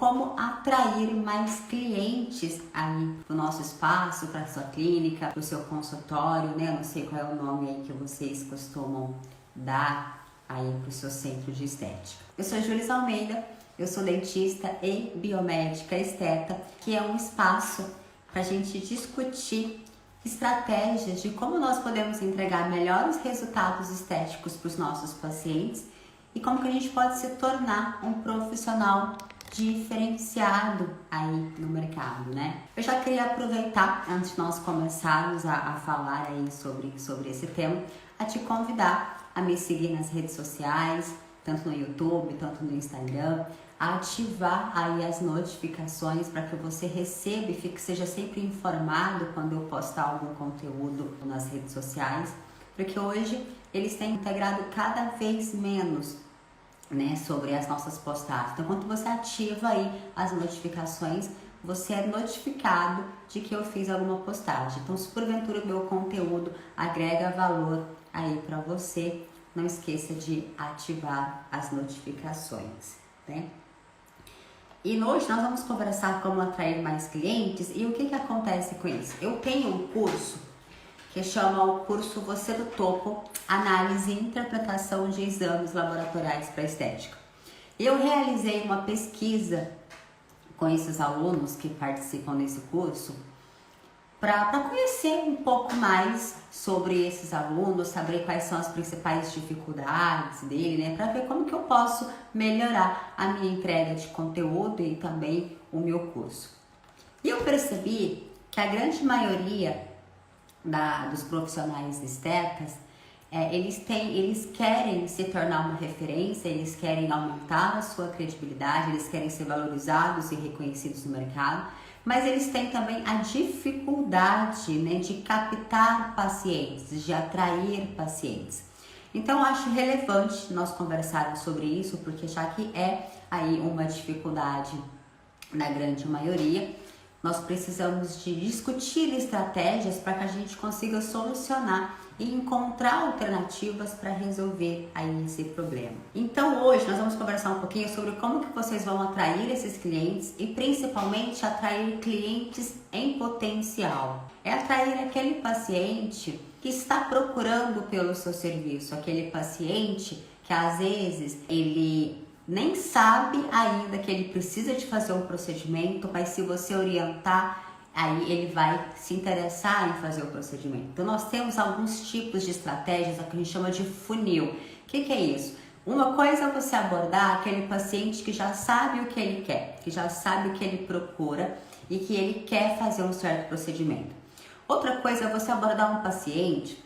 como atrair mais clientes aí para o nosso espaço, para a sua clínica, para o seu consultório, né? Eu não sei qual é o nome aí que vocês costumam dar aí para o seu centro de estética. Eu sou Júlia Almeida, eu sou dentista e biomédica esteta, que é um espaço para a gente discutir estratégias de como nós podemos entregar melhores resultados estéticos para os nossos pacientes e como que a gente pode se tornar um profissional diferenciado aí no mercado, né? Eu já queria aproveitar, antes de nós começarmos a falar aí sobre esse tema, a te convidar a me seguir nas redes sociais, tanto no YouTube, tanto no Instagram, a ativar aí as notificações para que você receba e seja sempre informado quando eu postar algum conteúdo nas redes sociais, porque hoje eles têm integrado cada vez menos, né, sobre as nossas postagens. Então, quando você ativa aí as notificações, você é notificado de que eu fiz alguma postagem. Então, se porventura o meu conteúdo agrega valor aí para você, não esqueça de ativar as notificações, né? E hoje nós vamos conversar como atrair mais clientes e o que acontece com isso. Eu tenho um curso que chama o curso Você do Topo, Análise e Interpretação de Exames Laboratoriais para Estética. Eu realizei uma pesquisa com esses alunos que participam desse curso para conhecer um pouco mais sobre esses alunos, saber quais são as principais dificuldades dele, né? Para ver como que eu posso melhorar a minha entrega de conteúdo e também o meu curso. E eu percebi que a grande maioria dos profissionais estetas, eles querem se tornar uma referência, eles querem aumentar a sua credibilidade, eles querem ser valorizados e reconhecidos no mercado, mas eles têm também a dificuldade, né, de captar pacientes, de atrair pacientes. Então, eu acho relevante nós conversarmos sobre isso, porque já que é aí uma dificuldade na grande maioria, nós precisamos de discutir estratégias para que a gente consiga solucionar e encontrar alternativas para resolver aí esse problema. Então hoje nós vamos conversar um pouquinho sobre como que vocês vão atrair esses clientes e principalmente atrair clientes em potencial. É atrair aquele paciente que está procurando pelo seu serviço, aquele paciente que às vezes ele nem sabe ainda que ele precisa de fazer um procedimento, mas se você orientar, aí ele vai se interessar em fazer o procedimento. Então nós temos alguns tipos de estratégias que a gente chama de funil. O que é isso? Uma coisa é você abordar aquele paciente que já sabe o que ele quer, que já sabe o que ele procura e que ele quer fazer um certo procedimento. Outra coisa é você abordar um paciente,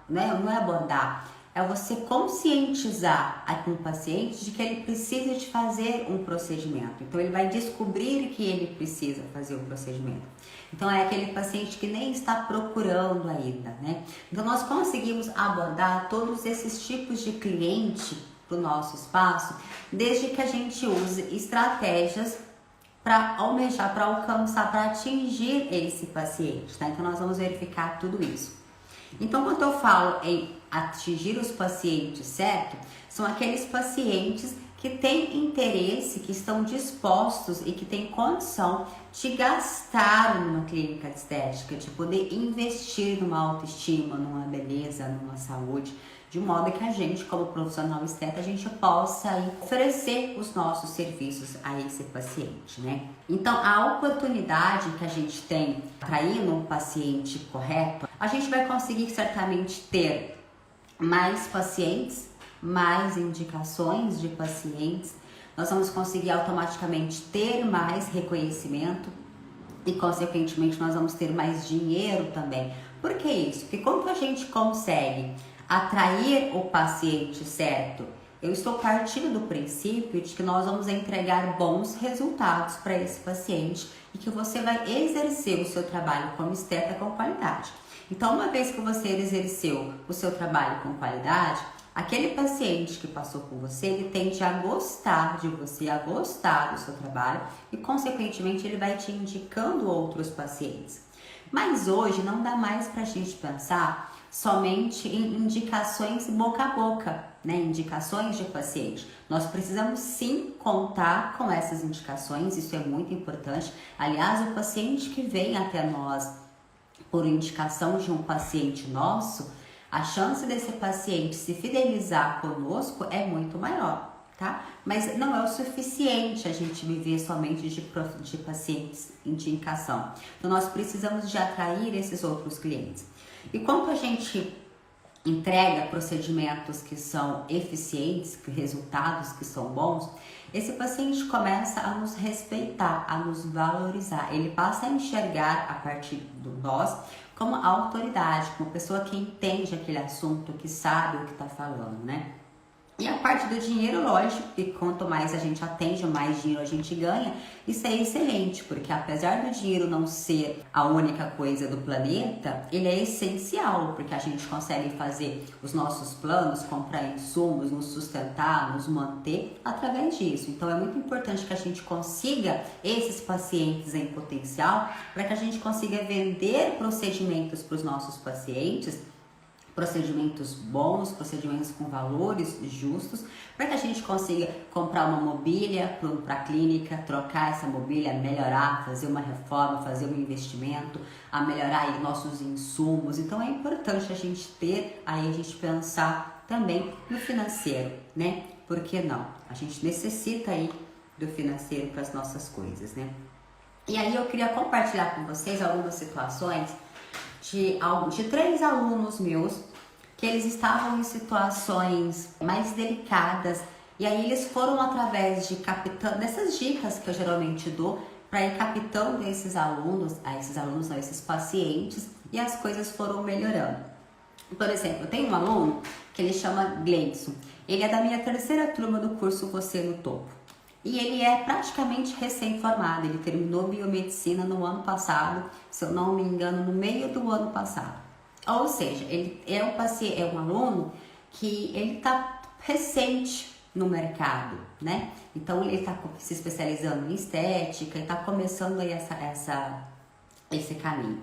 né? Não é abordar, é você conscientizar o paciente de que ele precisa de fazer um procedimento. Então, ele vai descobrir que ele precisa fazer um procedimento. Então, é aquele paciente que nem está procurando ainda, né? Então, nós conseguimos abordar todos esses tipos de cliente para o nosso espaço, desde que a gente use estratégias para almejar, para alcançar, para atingir esse paciente, tá? Então, nós vamos verificar tudo isso. Então, quando eu falo em atingir os pacientes, certo? São aqueles pacientes que têm interesse, que estão dispostos e que têm condição de gastar numa clínica de estética, de poder investir numa autoestima, numa beleza, numa saúde, de modo que a gente, como profissional esteta, a gente possa aí oferecer os nossos serviços a esse paciente, né? Então, a oportunidade que a gente tem atraindo um paciente correto, a gente vai conseguir certamente ter mais pacientes, mais indicações de pacientes, nós vamos conseguir automaticamente ter mais reconhecimento e, consequentemente, nós vamos ter mais dinheiro também. Por que isso? Porque quando a gente consegue atrair o paciente certo, eu estou partindo do princípio de que nós vamos entregar bons resultados para esse paciente e que você vai exercer o seu trabalho como esteta com qualidade. Então, uma vez que você exerceu o seu trabalho com qualidade, aquele paciente que passou por você, ele tende a gostar de você, a gostar do seu trabalho e, consequentemente, ele vai te indicando outros pacientes. Mas hoje não dá mais para a gente pensar somente em indicações boca a boca. né, indicações de paciente. Nós precisamos sim contar com essas indicações, isso é muito importante. Aliás, o paciente que vem até nós por indicação de um paciente nosso, a chance desse paciente se fidelizar conosco é muito maior, tá? Mas não é o suficiente a gente viver somente de pacientes de indicação. Então, nós precisamos de atrair esses outros clientes. E quanto a gente entrega procedimentos que são eficientes, resultados que são bons, esse paciente começa a nos respeitar, a nos valorizar. Ele passa a enxergar a partir de nós como autoridade, como pessoa que entende aquele assunto, que sabe o que está falando, né? E a parte do dinheiro, lógico, que quanto mais a gente atende, mais dinheiro a gente ganha. Isso é excelente, porque apesar do dinheiro não ser a única coisa do planeta, ele é essencial, porque a gente consegue fazer os nossos planos, comprar insumos, nos sustentar, nos manter através disso. Então é muito importante que a gente consiga esses pacientes em potencial, para que a gente consiga vender procedimentos para os nossos pacientes, procedimentos bons, procedimentos com valores justos, para que a gente consiga comprar uma mobília para a clínica, trocar essa mobília, melhorar, fazer uma reforma, fazer um investimento, a melhorar aí nossos insumos. Então é importante a gente ter, aí a gente pensar também no financeiro, né? Por que não? A gente necessita aí do financeiro para as nossas coisas, né? E aí eu queria compartilhar com vocês algumas situações de 3 alunos meus que eles estavam em situações mais delicadas, e aí eles foram através de captando dessas dicas que eu geralmente dou para ir captando esses pacientes, e as coisas foram melhorando. Por exemplo, eu tenho um aluno que ele chama Gleidson. Ele é da minha 3ª turma do curso Você no Topo. E ele é praticamente recém-formado, ele terminou biomedicina no ano passado, se eu não me engano, no meio do ano passado. Ou seja, ele é um aluno que ele está recente no mercado, né? Então ele está se especializando em estética e está começando aí esse caminho.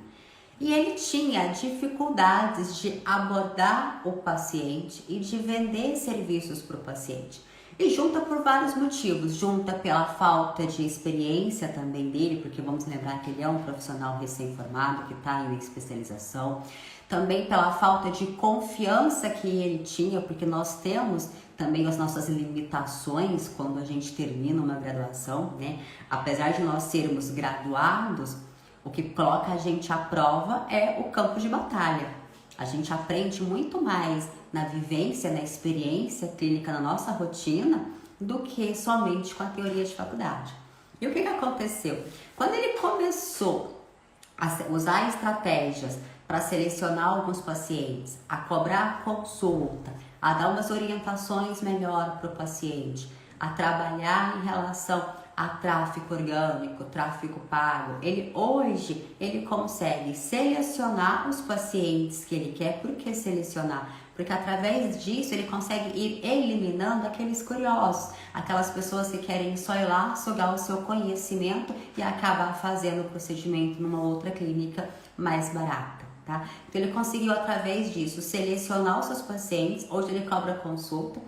E ele tinha dificuldades de abordar o paciente e de vender serviços para o paciente. E junta por vários motivos, junta pela falta de experiência também dele, porque vamos lembrar que ele é um profissional recém-formado, que está em especialização, também pela falta de confiança que ele tinha, porque nós temos também as nossas limitações quando a gente termina uma graduação, né? Apesar de nós sermos graduados, o que coloca a gente à prova é o campo de batalha. A gente aprende muito mais na vivência, na experiência clínica, na nossa rotina, do que somente com a teoria de faculdade. E o que aconteceu? Quando ele começou a usar estratégias para selecionar alguns pacientes, a cobrar consulta, a dar umas orientações melhor para o paciente, a trabalhar em relação a tráfego orgânico, tráfego pago, hoje ele consegue selecionar os pacientes que ele quer. Por que selecionar? Porque através disso ele consegue ir eliminando aqueles curiosos, aquelas pessoas que querem só ir lá, sugar o seu conhecimento e acabar fazendo o procedimento numa outra clínica mais barata, tá? Então ele conseguiu através disso selecionar os seus pacientes. Hoje ele cobra consulta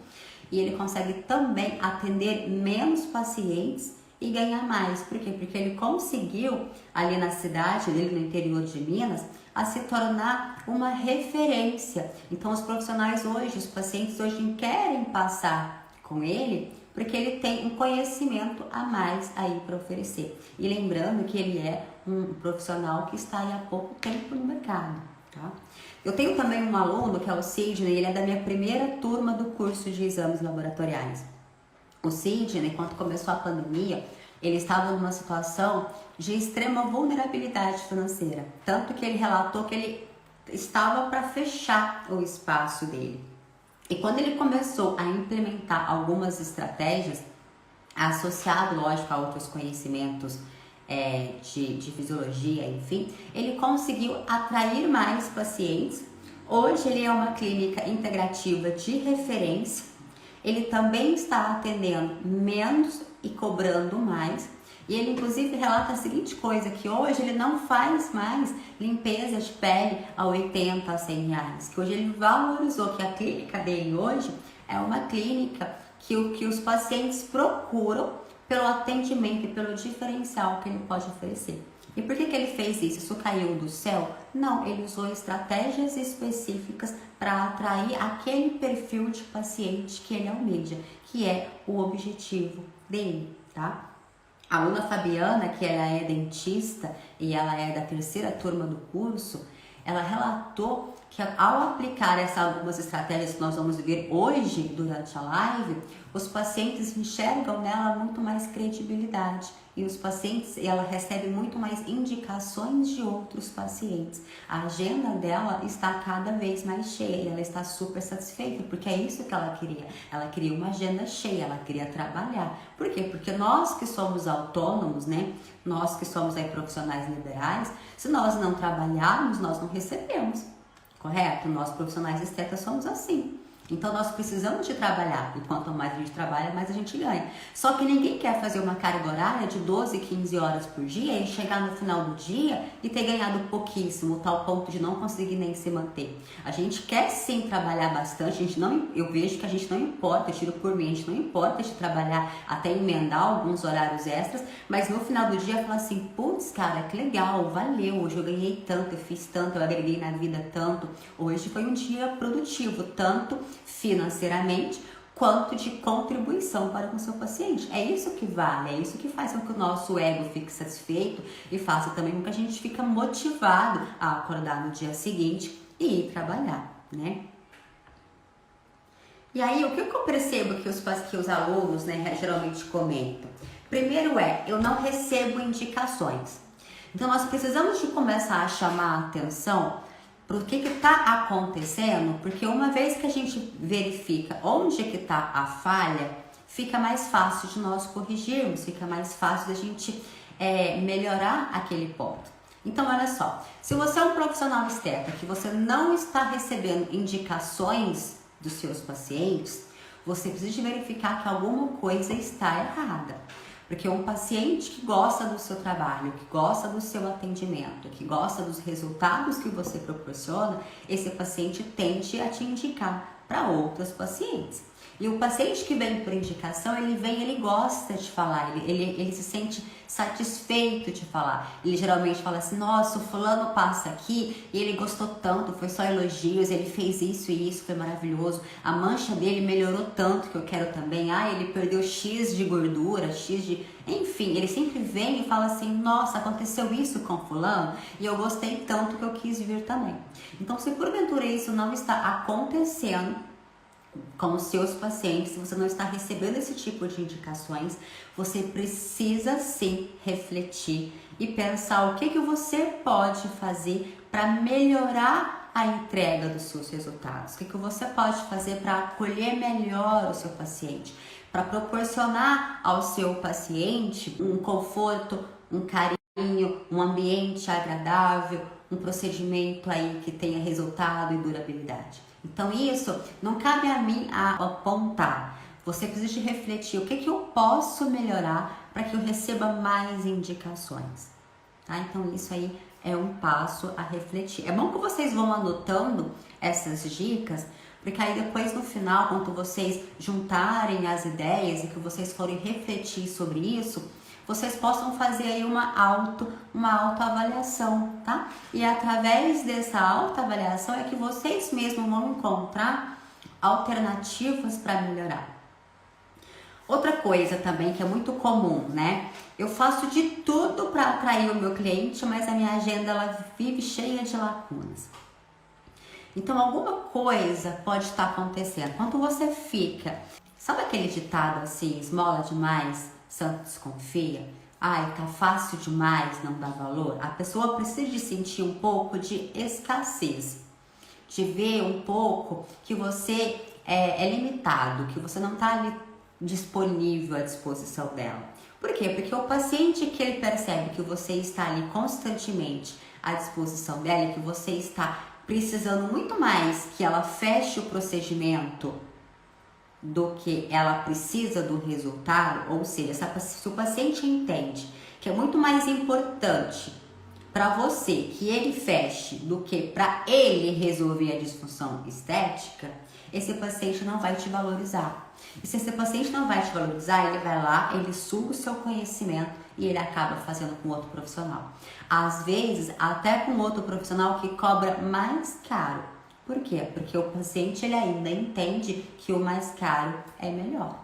e ele consegue também atender menos pacientes e ganhar mais. Por quê? Porque ele conseguiu, ali na cidade dele, no interior de Minas, a se tornar uma referência. Então os profissionais hoje, os pacientes hoje querem passar com ele, porque ele tem um conhecimento a mais aí para oferecer. E lembrando que ele é um profissional que está aí há pouco tempo no mercado, tá? Eu tenho também um aluno que é o Sidney, ele é da minha 1ª turma do curso de exames laboratoriais. O Sidney, quando começou a pandemia, ele estava numa situação de extrema vulnerabilidade financeira. Tanto que ele relatou que ele estava para fechar o espaço dele. E quando ele começou a implementar algumas estratégias, associado, lógico, a outros conhecimentos de fisiologia, enfim, ele conseguiu atrair mais pacientes. Hoje ele é uma clínica integrativa de referência. Ele também está atendendo menos e cobrando mais. E ele inclusive relata a seguinte coisa, que hoje ele não faz mais limpeza de pele a 80, a 100 reais. Que hoje ele valorizou, que a clínica dele hoje É uma clínica que os pacientes procuram pelo atendimento e pelo diferencial que ele pode oferecer. E por que ele fez isso? Isso caiu do céu? Não, ele usou estratégias específicas para atrair aquele perfil de paciente que ele almeja, que é o objetivo dele, tá? A aluna Fabiana, que ela é dentista e ela é da terceira turma do curso, ela relatou que ao aplicar algumas estratégias que nós vamos ver hoje durante a live, os pacientes enxergam nela muito mais credibilidade e os pacientes, ela recebe muito mais indicações de outros pacientes. A agenda dela está cada vez mais cheia e ela está super satisfeita, porque é isso que ela queria. Ela queria uma agenda cheia, ela queria trabalhar. Por quê? Porque nós que somos autônomos, né? Nós que somos aí profissionais liberais, se nós não trabalharmos, nós não recebemos. Correto? Nós profissionais estetas somos assim. Então nós precisamos de trabalhar, e quanto mais a gente trabalha, mais a gente ganha. Só que ninguém quer fazer uma carga horária de 12, 15 horas por dia e chegar no final do dia e ter ganhado pouquíssimo, tal ponto de não conseguir nem se manter. A gente quer sim trabalhar bastante, eu vejo que a gente não importa, eu tiro por mim, a gente não importa de trabalhar até emendar alguns horários extras, mas no final do dia fala assim, putz, cara, que legal, valeu, hoje eu ganhei tanto, eu fiz tanto, eu agreguei na vida tanto, hoje foi um dia produtivo, tanto financeiramente quanto de contribuição para com o seu paciente. É isso que vale, é isso que faz com que o nosso ego fique satisfeito e faça também com que a gente fique motivado a acordar no dia seguinte e ir trabalhar, né? E aí, o que eu percebo que os alunos, né, geralmente comentam? Primeiro eu não recebo indicações. Então, nós precisamos de começar a chamar a atenção para o que está acontecendo, porque uma vez que a gente verifica onde que está a falha, fica mais fácil de nós corrigirmos, fica mais fácil da gente melhorar aquele ponto. Então, olha só, se você é um profissional esteta que você não está recebendo indicações dos seus pacientes, você precisa verificar que alguma coisa está errada. Porque um paciente que gosta do seu trabalho, que gosta do seu atendimento, que gosta dos resultados que você proporciona, esse paciente tende a te indicar para outros pacientes. E o paciente que vem por indicação, ele gosta de falar, ele se sente satisfeito de falar. Ele geralmente fala assim, nossa, o fulano passa aqui e ele gostou tanto, foi só elogios, ele fez isso e isso, foi maravilhoso. A mancha dele melhorou tanto que eu quero também. Ele perdeu X de gordura, X de... Enfim, ele sempre vem e fala assim, nossa, aconteceu isso com fulano e eu gostei tanto que eu quis vir também. Então, se porventura isso não está acontecendo com os seus pacientes, se você não está recebendo esse tipo de indicações, você precisa sim refletir e pensar o que você pode fazer para melhorar a entrega dos seus resultados, o que você pode fazer para acolher melhor o seu paciente, para proporcionar ao seu paciente um conforto, um carinho, um ambiente agradável, um procedimento aí que tenha resultado e durabilidade. Então isso não cabe a mim apontar. Você precisa de refletir o que eu posso melhorar para que eu receba mais indicações. Tá? Então isso aí é um passo a refletir. É bom que vocês vão anotando essas dicas, porque aí depois no final, quando vocês juntarem as ideias e que vocês forem refletir sobre isso, vocês possam fazer aí uma autoavaliação, tá? E através dessa autoavaliação é que vocês mesmos vão encontrar alternativas para melhorar. Outra coisa também que é muito comum, né? Eu faço de tudo para atrair o meu cliente, mas a minha agenda ela vive cheia de lacunas. Então alguma coisa pode estar acontecendo. Quando você fica, sabe aquele ditado assim, esmola demais, santo desconfia? Tá fácil demais, não dá valor. A pessoa precisa de sentir um pouco de escassez, de ver um pouco que você é limitado, que você não está ali disponível à disposição dela. Por quê? Porque o paciente que ele percebe que você está ali constantemente à disposição dela e que você está precisando muito mais que ela feche o procedimento do que ela precisa do resultado, ou seja, se o paciente entende que é muito mais importante para você que ele feche do que para ele resolver a disfunção estética, esse paciente não vai te valorizar. E se esse paciente não vai te valorizar, ele vai lá, ele suga o seu conhecimento e ele acaba fazendo com outro profissional. Às vezes, até com outro profissional que cobra mais caro. Por quê? Porque o paciente ele ainda entende que o mais caro é melhor,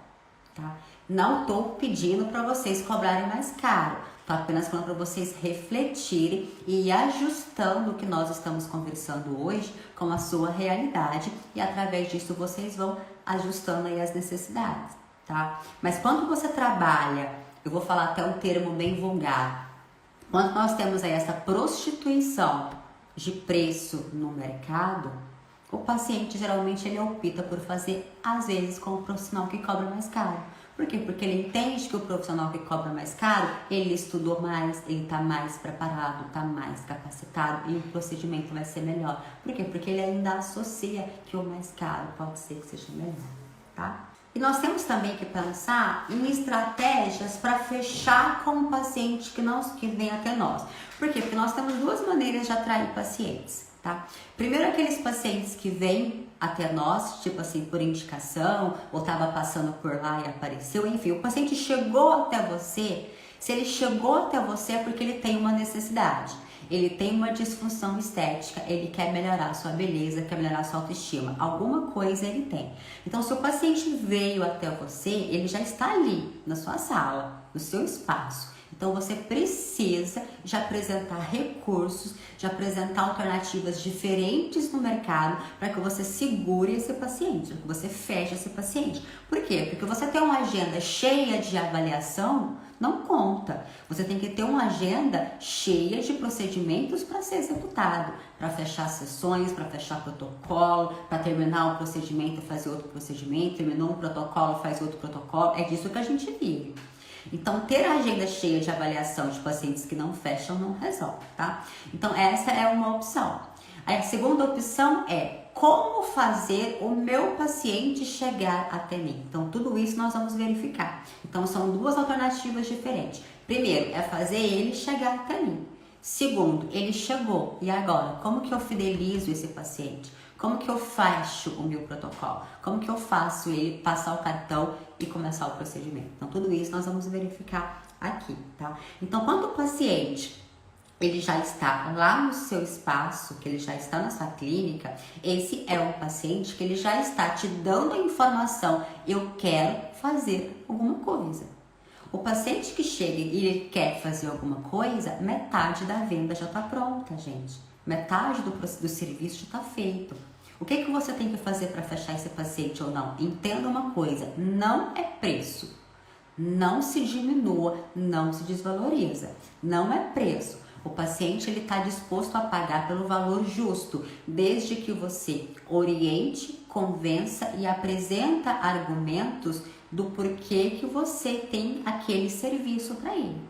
tá? Não estou pedindo para vocês cobrarem mais caro. Estou apenas falando para vocês refletirem e ir ajustando o que nós estamos conversando hoje com a sua realidade e através disso vocês vão ajustando aí as necessidades, tá? Mas quando você trabalha, eu vou falar até um termo bem vulgar, quando nós temos aí essa prostituição de preço no mercado, o paciente geralmente ele opta por fazer às vezes com o profissional que cobra mais caro. Por quê? Porque ele entende que o profissional que cobra mais caro, ele estudou mais, ele está mais preparado, está mais capacitado e o procedimento vai ser melhor. Por quê? Porque ele ainda associa que o mais caro pode ser que seja melhor, tá? E nós temos também que pensar em estratégias para fechar com o paciente que vem até nós. Por quê? Porque nós temos duas maneiras de atrair pacientes, tá? Primeiro, aqueles pacientes que vêm até nós, tipo assim, por indicação, ou estava passando por lá e apareceu, enfim, o paciente chegou até você. Se ele chegou até você é porque ele tem uma necessidade, ele tem uma disfunção estética, ele quer melhorar a sua beleza, quer melhorar a sua autoestima, alguma coisa ele tem. Então, se o paciente veio até você, ele já está ali, na sua sala, no seu espaço. Então, você precisa de apresentar recursos, de apresentar alternativas diferentes no mercado para que você segure esse paciente, para que você feche esse paciente. Por quê? Porque você ter uma agenda cheia de avaliação não conta. Você tem que ter uma agenda cheia de procedimentos para ser executado, para fechar sessões, para fechar protocolo, para terminar o procedimento, fazer outro procedimento, terminou um protocolo, faz outro protocolo. É disso que a gente vive. Então, ter a agenda cheia de avaliação de pacientes que não fecham não resolve, tá? Então, essa é uma opção. A segunda opção é como fazer o meu paciente chegar até mim. Então, tudo isso nós vamos verificar. Então, são duas alternativas diferentes. Primeiro, é fazer ele chegar até mim. Segundo, ele chegou. E agora, como que eu fidelizo esse paciente? Como que eu fecho o meu protocolo? Como que eu faço ele passar o cartão e começar o procedimento? Então, tudo isso nós vamos verificar aqui, tá? Então, quando o paciente ele já está lá no seu espaço, que ele já está na sua clínica, esse é um paciente que ele já está te dando a informação, eu quero fazer alguma coisa. O paciente que chega e ele quer fazer alguma coisa, metade da venda já está pronta, gente. Metade do serviço já está feito. O que você tem que fazer para fechar esse paciente ou não? Entenda uma coisa, não é preço. Não se diminua, não se desvaloriza. Não é preço. O paciente ele está disposto a pagar pelo valor justo, desde que você oriente, convença e apresenta argumentos do porquê que você tem aquele serviço para ele.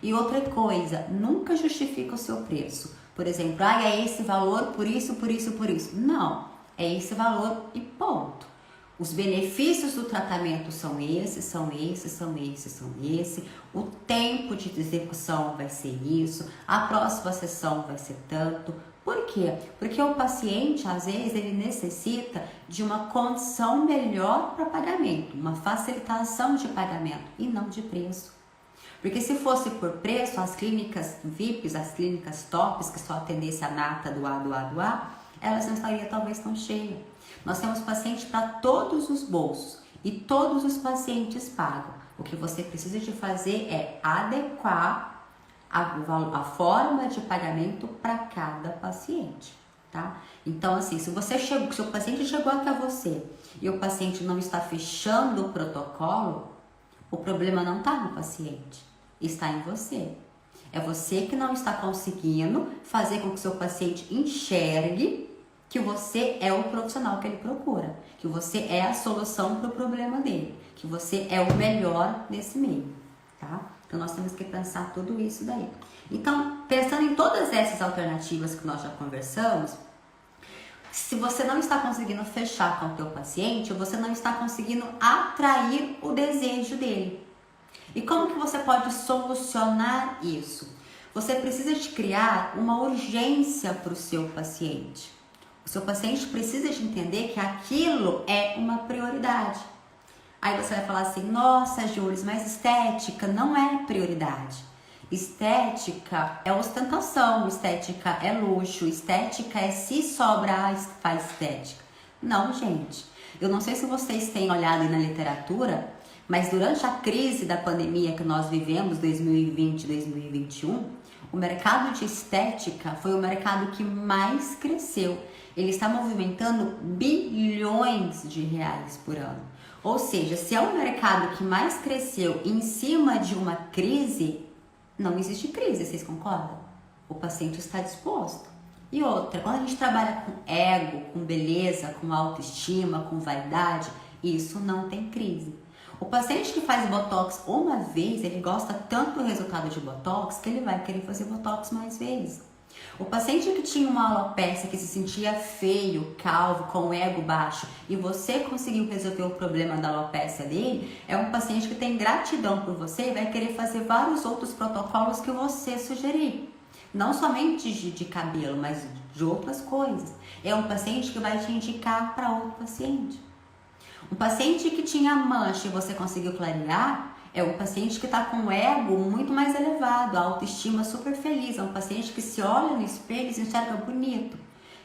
E outra coisa, nunca justifica o seu preço. Por exemplo, é esse valor por isso, por isso, por isso. Não, é esse valor e ponto. Os benefícios do tratamento são esses, são esses, são esses, são esses. O tempo de execução vai ser isso. A próxima sessão vai ser tanto. Por quê? Porque o paciente, às vezes, ele necessita de uma condição melhor para pagamento, uma facilitação de pagamento e não de preço. Porque se fosse por preço, as clínicas VIPs, as clínicas tops, que só atendesse a nata do A, elas não estariam talvez tão cheias. Nós temos paciente para todos os bolsos e todos os pacientes pagam. O que você precisa de fazer é adequar a forma de pagamento para cada paciente, tá? Então, assim, se o paciente chegou até você e o paciente não está fechando o protocolo, o problema não está no paciente, está em você. É você que não está conseguindo fazer com que o seu paciente enxergue que você é o profissional que ele procura, que você é a solução para o problema dele, que você é o melhor nesse meio, tá? Então, nós temos que pensar tudo isso daí. Então, pensando em todas essas alternativas que nós já conversamos, se você não está conseguindo fechar com o teu paciente, você não está conseguindo atrair o desejo dele. E como que você pode solucionar isso? Você precisa de criar uma urgência para o seu paciente. O seu paciente precisa de entender que aquilo é uma prioridade. Aí você vai falar assim, nossa, Júlia, mas estética não é prioridade. Estética é ostentação, estética é luxo, estética é se sobrar, faz estética. Não, gente. Eu não sei se vocês têm olhado aí na literatura, mas durante a crise da pandemia que nós vivemos, 2020 e 2021, o mercado de estética foi o mercado que mais cresceu. Ele está movimentando bilhões de reais por ano. Ou seja, se é o mercado que mais cresceu em cima de uma crise, não existe crise, vocês concordam? O paciente está disposto. E outra, quando a gente trabalha com ego, com beleza, com autoestima, com vaidade, isso não tem crise. O paciente que faz Botox uma vez, ele gosta tanto do resultado de Botox que ele vai querer fazer Botox mais vezes. O paciente que tinha uma alopecia, que se sentia feio, calvo, com o ego baixo e você conseguiu resolver o problema da alopecia dele, é um paciente que tem gratidão por você e vai querer fazer vários outros protocolos que você sugerir. Não somente de cabelo, mas de outras coisas. É um paciente que vai te indicar para outro paciente. Um paciente que tinha mancha e você conseguiu clarear, é um paciente que está com o ego muito mais elevado, a autoestima super feliz. É um paciente que se olha no espelho e se enxerga bonito.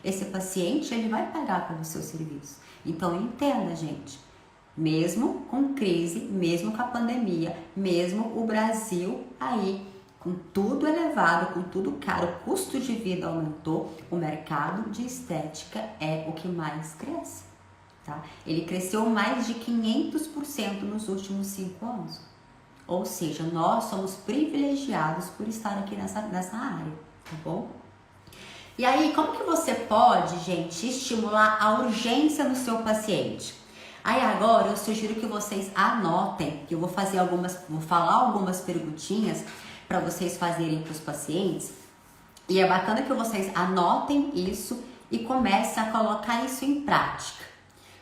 Esse paciente, ele vai pagar pelo seu serviço. Então, entenda, gente. Mesmo com crise, mesmo com a pandemia, mesmo o Brasil aí com tudo elevado, com tudo caro, o custo de vida aumentou, o mercado de estética é o que mais cresce. Tá? Ele cresceu mais de 500% nos últimos 5 anos. Ou seja, nós somos privilegiados por estar aqui nessa área, tá bom? E aí, como que você pode, gente, estimular a urgência no seu paciente? Aí agora eu sugiro que vocês anotem, que eu vou falar algumas perguntinhas para vocês fazerem para os pacientes. E é bacana que vocês anotem isso e comecem a colocar isso em prática.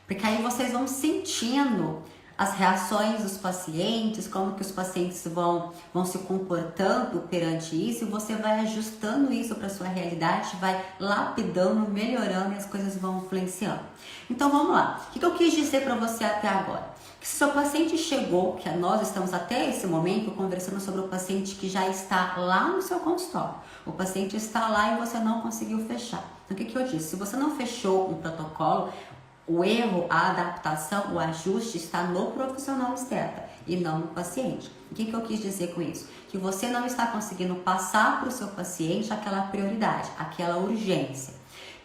Porque aí vocês vão sentindo as reações dos pacientes, como que os pacientes vão se comportando perante isso, e você vai ajustando isso para sua realidade, vai lapidando, melhorando e as coisas vão influenciando. Então vamos lá. O que eu quis dizer para você até agora? Que se seu paciente chegou, que nós estamos até esse momento conversando sobre o paciente que já está lá no seu consultório. O paciente está lá e você não conseguiu fechar. Então o que eu disse? Se você não fechou um protocolo, o erro, a adaptação, o ajuste está no profissional esteta e não no paciente. O que eu quis dizer com isso? Que você não está conseguindo passar para o seu paciente aquela prioridade, aquela urgência.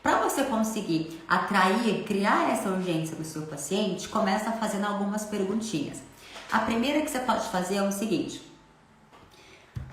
Para você conseguir atrair, criar essa urgência do seu paciente, começa fazendo algumas perguntinhas. A primeira que você pode fazer é o seguinte: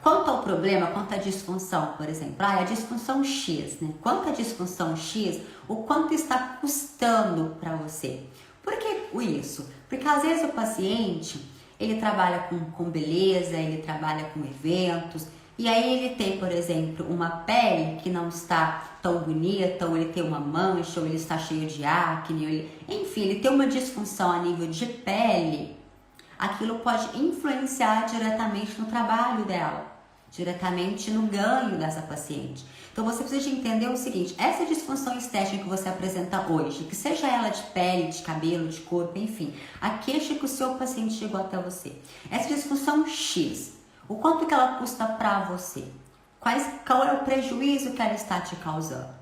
quanto ao problema, quanto à disfunção, por exemplo, a disfunção X, né? Quanto à disfunção X, o quanto está custando para você? Por que isso? Porque às vezes o paciente, ele trabalha com beleza, ele trabalha com eventos, e aí ele tem, por exemplo, uma pele que não está tão bonita, ou ele tem uma mancha, ou ele está cheio de acne, enfim, ele tem uma disfunção a nível de pele. Aquilo pode influenciar diretamente no trabalho dela, diretamente no ganho dessa paciente. Então você precisa de entender o seguinte: essa disfunção estética que você apresenta hoje, que seja ela de pele, de cabelo, de corpo, enfim, a queixa que o seu paciente chegou até você, essa disfunção X, o quanto que ela custa para você? Qual é o prejuízo que ela está te causando?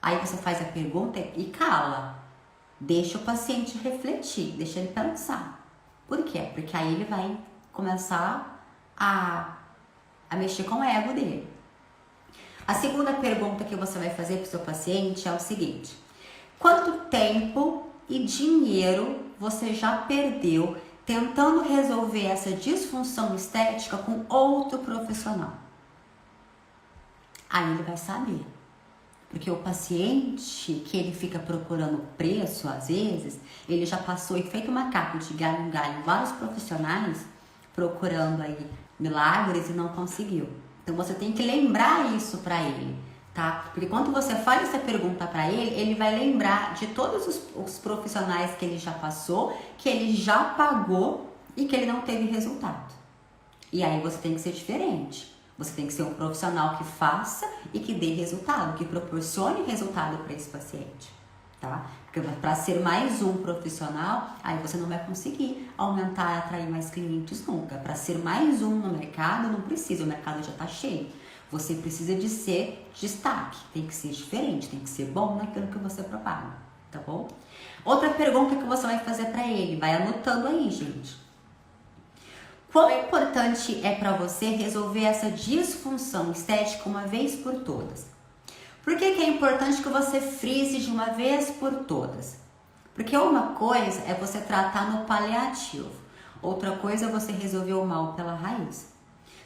Aí você faz a pergunta e cala, deixa o paciente refletir, deixa ele pensar. Por quê? Porque aí ele vai começar a mexer com o ego dele. A segunda pergunta que você vai fazer para o seu paciente é o seguinte: quanto tempo e dinheiro você já perdeu tentando resolver essa disfunção estética com outro profissional? Aí ele vai saber. Porque o paciente que ele fica procurando preço, às vezes, ele já passou e feito macaco de galho em galho, vários profissionais procurando aí milagres e não conseguiu. Então você tem que lembrar isso para ele, tá? Porque quando você faz essa pergunta para ele, ele vai lembrar de todos os profissionais que ele já passou, que ele já pagou e que ele não teve resultado. E aí você tem que ser diferente. Você tem que ser um profissional que faça e que dê resultado, que proporcione resultado para esse paciente, tá? Porque para ser mais um profissional, aí você não vai conseguir aumentar e atrair mais clientes nunca. Para ser mais um no mercado, não precisa, o mercado já está cheio. Você precisa de ser destaque, tem que ser diferente, tem que ser bom naquilo que você propaga, tá bom? Outra pergunta que você vai fazer para ele, vai anotando aí, gente. Quão importante é para você resolver essa disfunção estética uma vez por todas? Por que é importante que você frise de uma vez por todas? Porque uma coisa é você tratar no paliativo, outra coisa é você resolver o mal pela raiz.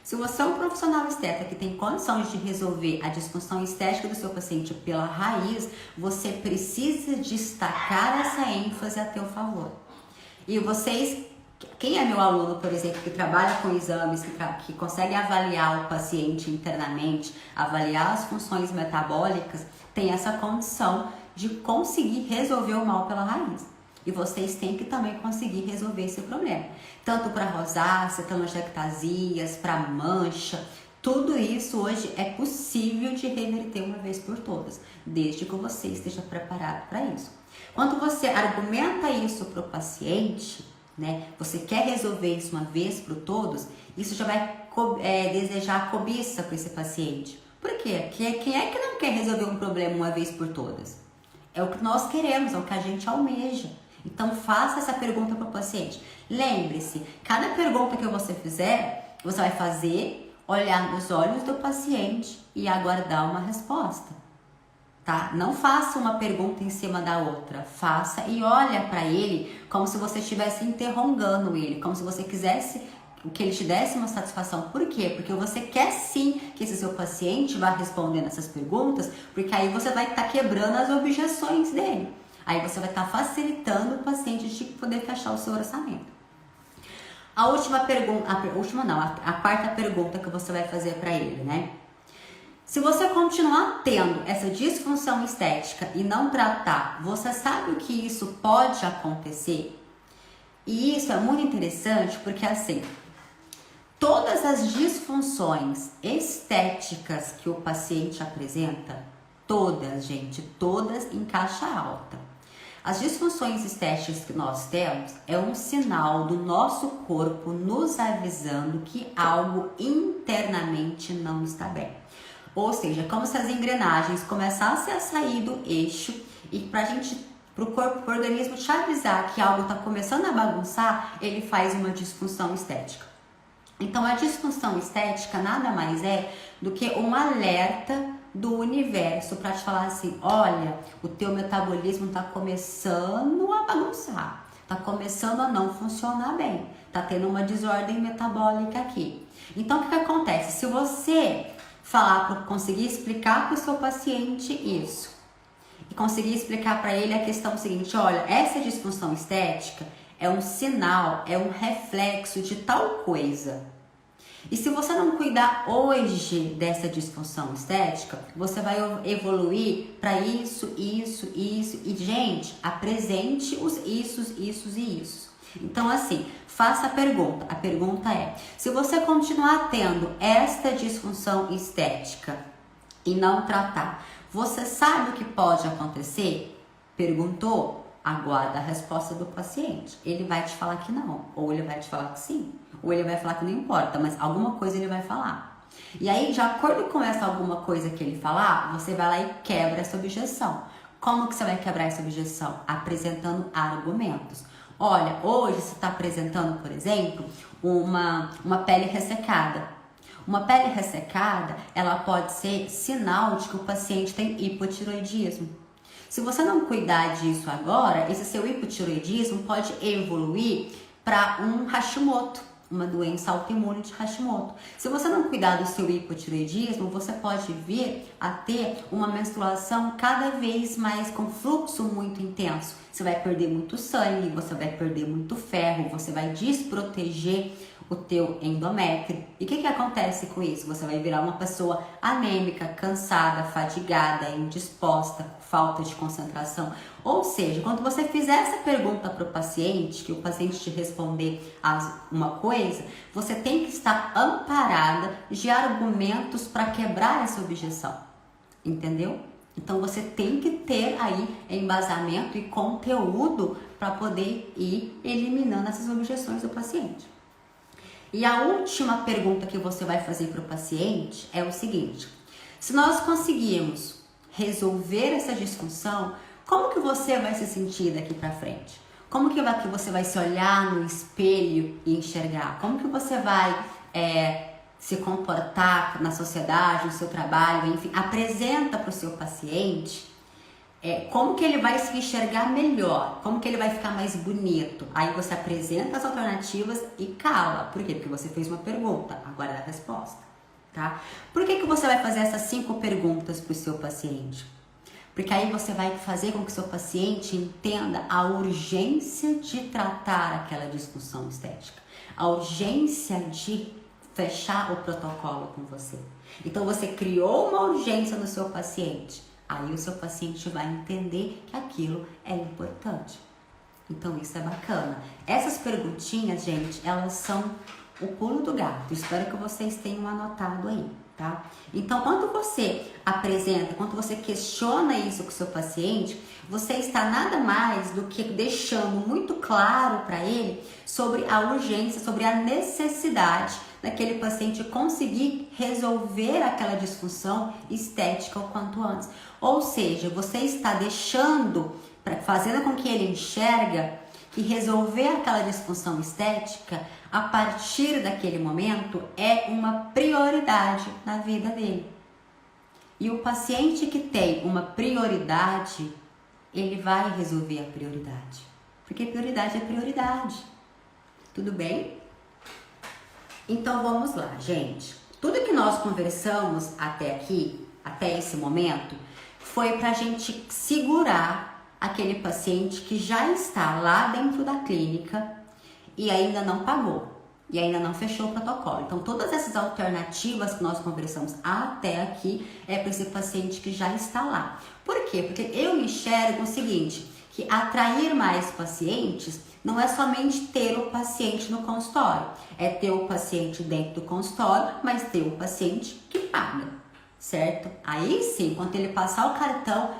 Se você é um profissional estética que tem condições de resolver a disfunção estética do seu paciente pela raiz, você precisa destacar essa ênfase a teu favor. E vocês, quem é meu aluno, por exemplo, que trabalha com exames, que consegue avaliar o paciente internamente, avaliar as funções metabólicas, tem essa condição de conseguir resolver o mal pela raiz. E vocês têm que também conseguir resolver esse problema. Tanto para rosácea, telangiectasias, para mancha, tudo isso hoje é possível de reverter uma vez por todas, desde que você esteja preparado para isso. Quando você argumenta isso para o paciente, né, você quer resolver isso uma vez por todos, isso já vai desejar cobiça para esse paciente. Por quê? Quem é que não quer resolver um problema uma vez por todas? É o que nós queremos, é o que a gente almeja. Então faça essa pergunta para o paciente. Lembre-se, cada pergunta que você fizer, você vai fazer, olhar nos olhos do paciente e aguardar uma resposta. Tá? Não faça uma pergunta em cima da outra, faça e olha para ele como se você estivesse interrogando ele, como se você quisesse que ele te desse uma satisfação. Por quê? Porque você quer sim que esse seu paciente vá respondendo essas perguntas, porque aí você vai estar quebrando as objeções dele. Aí você vai estar facilitando o paciente de poder fechar o seu orçamento. A última pergunta, a quarta pergunta que você vai fazer para ele, né? Se você continuar tendo essa disfunção estética e não tratar, você sabe o que isso pode acontecer? E isso é muito interessante porque assim, todas as disfunções estéticas que o paciente apresenta, todas, gente, todas em caixa alta. As disfunções estéticas que nós temos é um sinal do nosso corpo nos avisando que algo internamente não está bem. Ou seja, como se as engrenagens começassem a sair do eixo e para o corpo, para o organismo te avisar que algo está começando a bagunçar, ele faz uma disfunção estética. Então, a disfunção estética nada mais é do que um alerta do universo para te falar assim, olha, o teu metabolismo está começando a bagunçar, está começando a não funcionar bem, está tendo uma desordem metabólica aqui. Então, o que acontece? Se você conseguir explicar para o seu paciente isso e conseguir explicar para ele a questão seguinte, olha, essa disfunção estética é um sinal, é um reflexo de tal coisa. E se você não cuidar hoje dessa disfunção estética, você vai evoluir para isso. E, gente, apresente os isso e isso. Então, assim, faça a pergunta. A pergunta é, se você continuar tendo esta disfunção estética e não tratar, você sabe o que pode acontecer? Perguntou? Aguarda a resposta do paciente. Ele vai te falar que não, ou ele vai te falar que sim, ou ele vai falar que não importa, mas alguma coisa ele vai falar. E aí, de acordo com essa alguma coisa que ele falar, você vai lá e quebra essa objeção. Como que você vai quebrar essa objeção? Apresentando argumentos. Olha, hoje você está apresentando, por exemplo, uma pele ressecada. Uma pele ressecada, ela pode ser sinal de que o paciente tem hipotiroidismo. Se você não cuidar disso agora, esse seu hipotiroidismo pode evoluir para um Hashimoto, uma doença autoimune de Hashimoto. Se você não cuidar do seu hipotiroidismo, você pode vir a ter uma menstruação cada vez mais com fluxo muito intenso. Você vai perder muito sangue, você vai perder muito ferro, você vai desproteger o teu endométrio. E o que acontece com isso? Você vai virar uma pessoa anêmica, cansada, fadigada, indisposta, com falta de concentração. Ou seja, quando você fizer essa pergunta para o paciente, que o paciente te responder uma coisa, você tem que estar amparada de argumentos para quebrar essa objeção. Entendeu? Então você tem que ter aí embasamento e conteúdo para poder ir eliminando essas objeções do paciente. E a última pergunta que você vai fazer para o paciente é o seguinte: se nós conseguirmos resolver essa disfunção, como que você vai se sentir daqui para frente? Como que você vai se olhar no espelho e enxergar? Como que você vai se comportar na sociedade, no seu trabalho, enfim, apresenta para o seu paciente como que ele vai se enxergar melhor, como que ele vai ficar mais bonito. Aí você apresenta as alternativas e cala. Por quê? Porque você fez uma pergunta, agora é a resposta, tá? Por que você vai fazer essas 5 perguntas para o seu paciente? Porque aí você vai fazer com que o seu paciente entenda a urgência de tratar aquela disfunção estética, a urgência de fechar o protocolo com você. Então você criou uma urgência no seu paciente. Aí o seu paciente vai entender que aquilo é importante. Então isso é bacana. Essas perguntinhas, gente, elas são o pulo do gato. Espero que vocês tenham anotado aí, tá? Então quando você apresenta, quando você questiona isso com o seu paciente, você está nada mais do que deixando muito claro para ele sobre a urgência, sobre a necessidade daquele paciente conseguir resolver aquela disfunção estética o quanto antes. Ou seja, você está fazendo com que ele enxerga que resolver aquela disfunção estética a partir daquele momento é uma prioridade na vida dele. E o paciente que tem uma prioridade, ele vai resolver a prioridade. Porque prioridade é prioridade. Tudo bem? Então vamos lá, gente. Tudo que nós conversamos até aqui, até esse momento, foi pra gente segurar aquele paciente que já está lá dentro da clínica e ainda não pagou, e ainda não fechou o protocolo. Então todas essas alternativas que nós conversamos até aqui é para esse paciente que já está lá. Por quê? Porque eu enxergo o seguinte, que atrair mais pacientes não é somente ter o paciente no consultório, é ter o paciente dentro do consultório, mas ter o paciente que paga, certo? Aí sim, quando ele passar o cartão,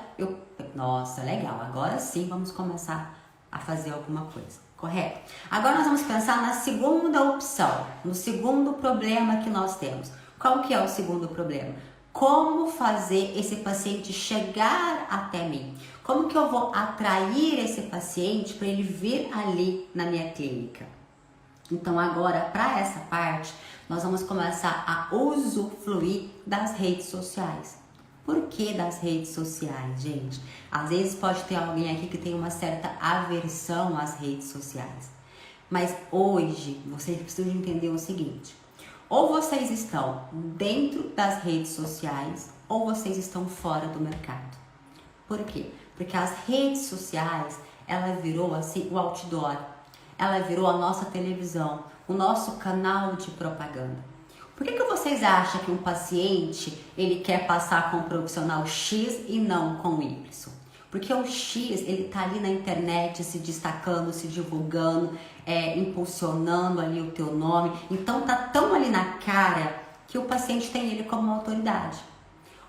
nossa, legal, agora sim vamos começar a fazer alguma coisa, correto? Agora nós vamos pensar na segunda opção, no segundo problema que nós temos. Qual que é o segundo problema? Como fazer esse paciente chegar até mim? Como que eu vou atrair esse paciente para ele vir ali na minha clínica? Então agora, para essa parte, nós vamos começar a usufruir das redes sociais. Por que das redes sociais, gente? Às vezes pode ter alguém aqui que tem uma certa aversão às redes sociais. Mas hoje, vocês precisam entender o seguinte. Ou vocês estão dentro das redes sociais, ou vocês estão fora do mercado. Por quê? Porque as redes sociais, ela virou assim o outdoor, ela virou a nossa televisão, o nosso canal de propaganda. Por que vocês acham que um paciente ele quer passar com um profissional X e não com Y? Porque o X ele tá ali na internet se destacando, se divulgando, impulsionando ali o teu nome. Então tá tão ali na cara que o paciente tem ele como autoridade.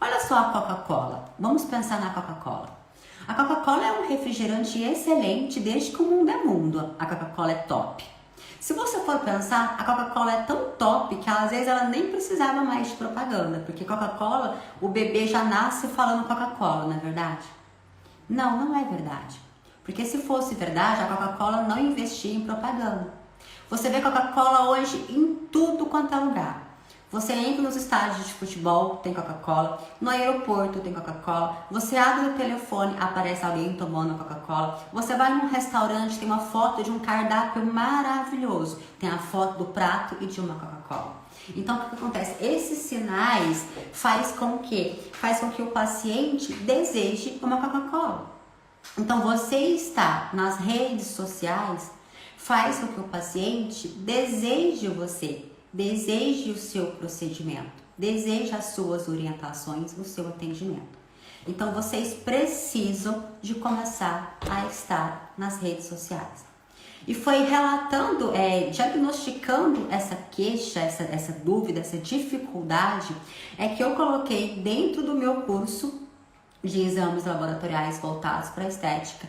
Olha só a Coca-Cola. Vamos pensar na Coca-Cola. A Coca-Cola é um refrigerante excelente desde que o mundo é mundo. A Coca-Cola é top. Se você for pensar, a Coca-Cola é tão top que às vezes ela nem precisava mais de propaganda. Porque Coca-Cola, o bebê já nasce falando Coca-Cola, não é verdade? Não, não é verdade. Porque se fosse verdade, a Coca-Cola não investia em propaganda. Você vê Coca-Cola hoje em tudo quanto é lugar. Você entra nos estádios de futebol, tem Coca-Cola. No aeroporto tem Coca-Cola. Você abre o telefone, aparece alguém tomando Coca-Cola. Você vai num restaurante, tem uma foto de um cardápio maravilhoso. Tem a foto do prato e de uma Coca-Cola. Então, o que acontece? Esses sinais faz com que o paciente deseje uma Coca-Cola. Então, você está nas redes sociais faz com que o paciente deseje você, deseje o seu procedimento, deseje as suas orientações, o seu atendimento. Então, vocês precisam de começar a estar nas redes sociais. E foi relatando, diagnosticando essa queixa, essa dúvida, essa dificuldade, que eu coloquei dentro do meu curso de exames laboratoriais voltados para a estética,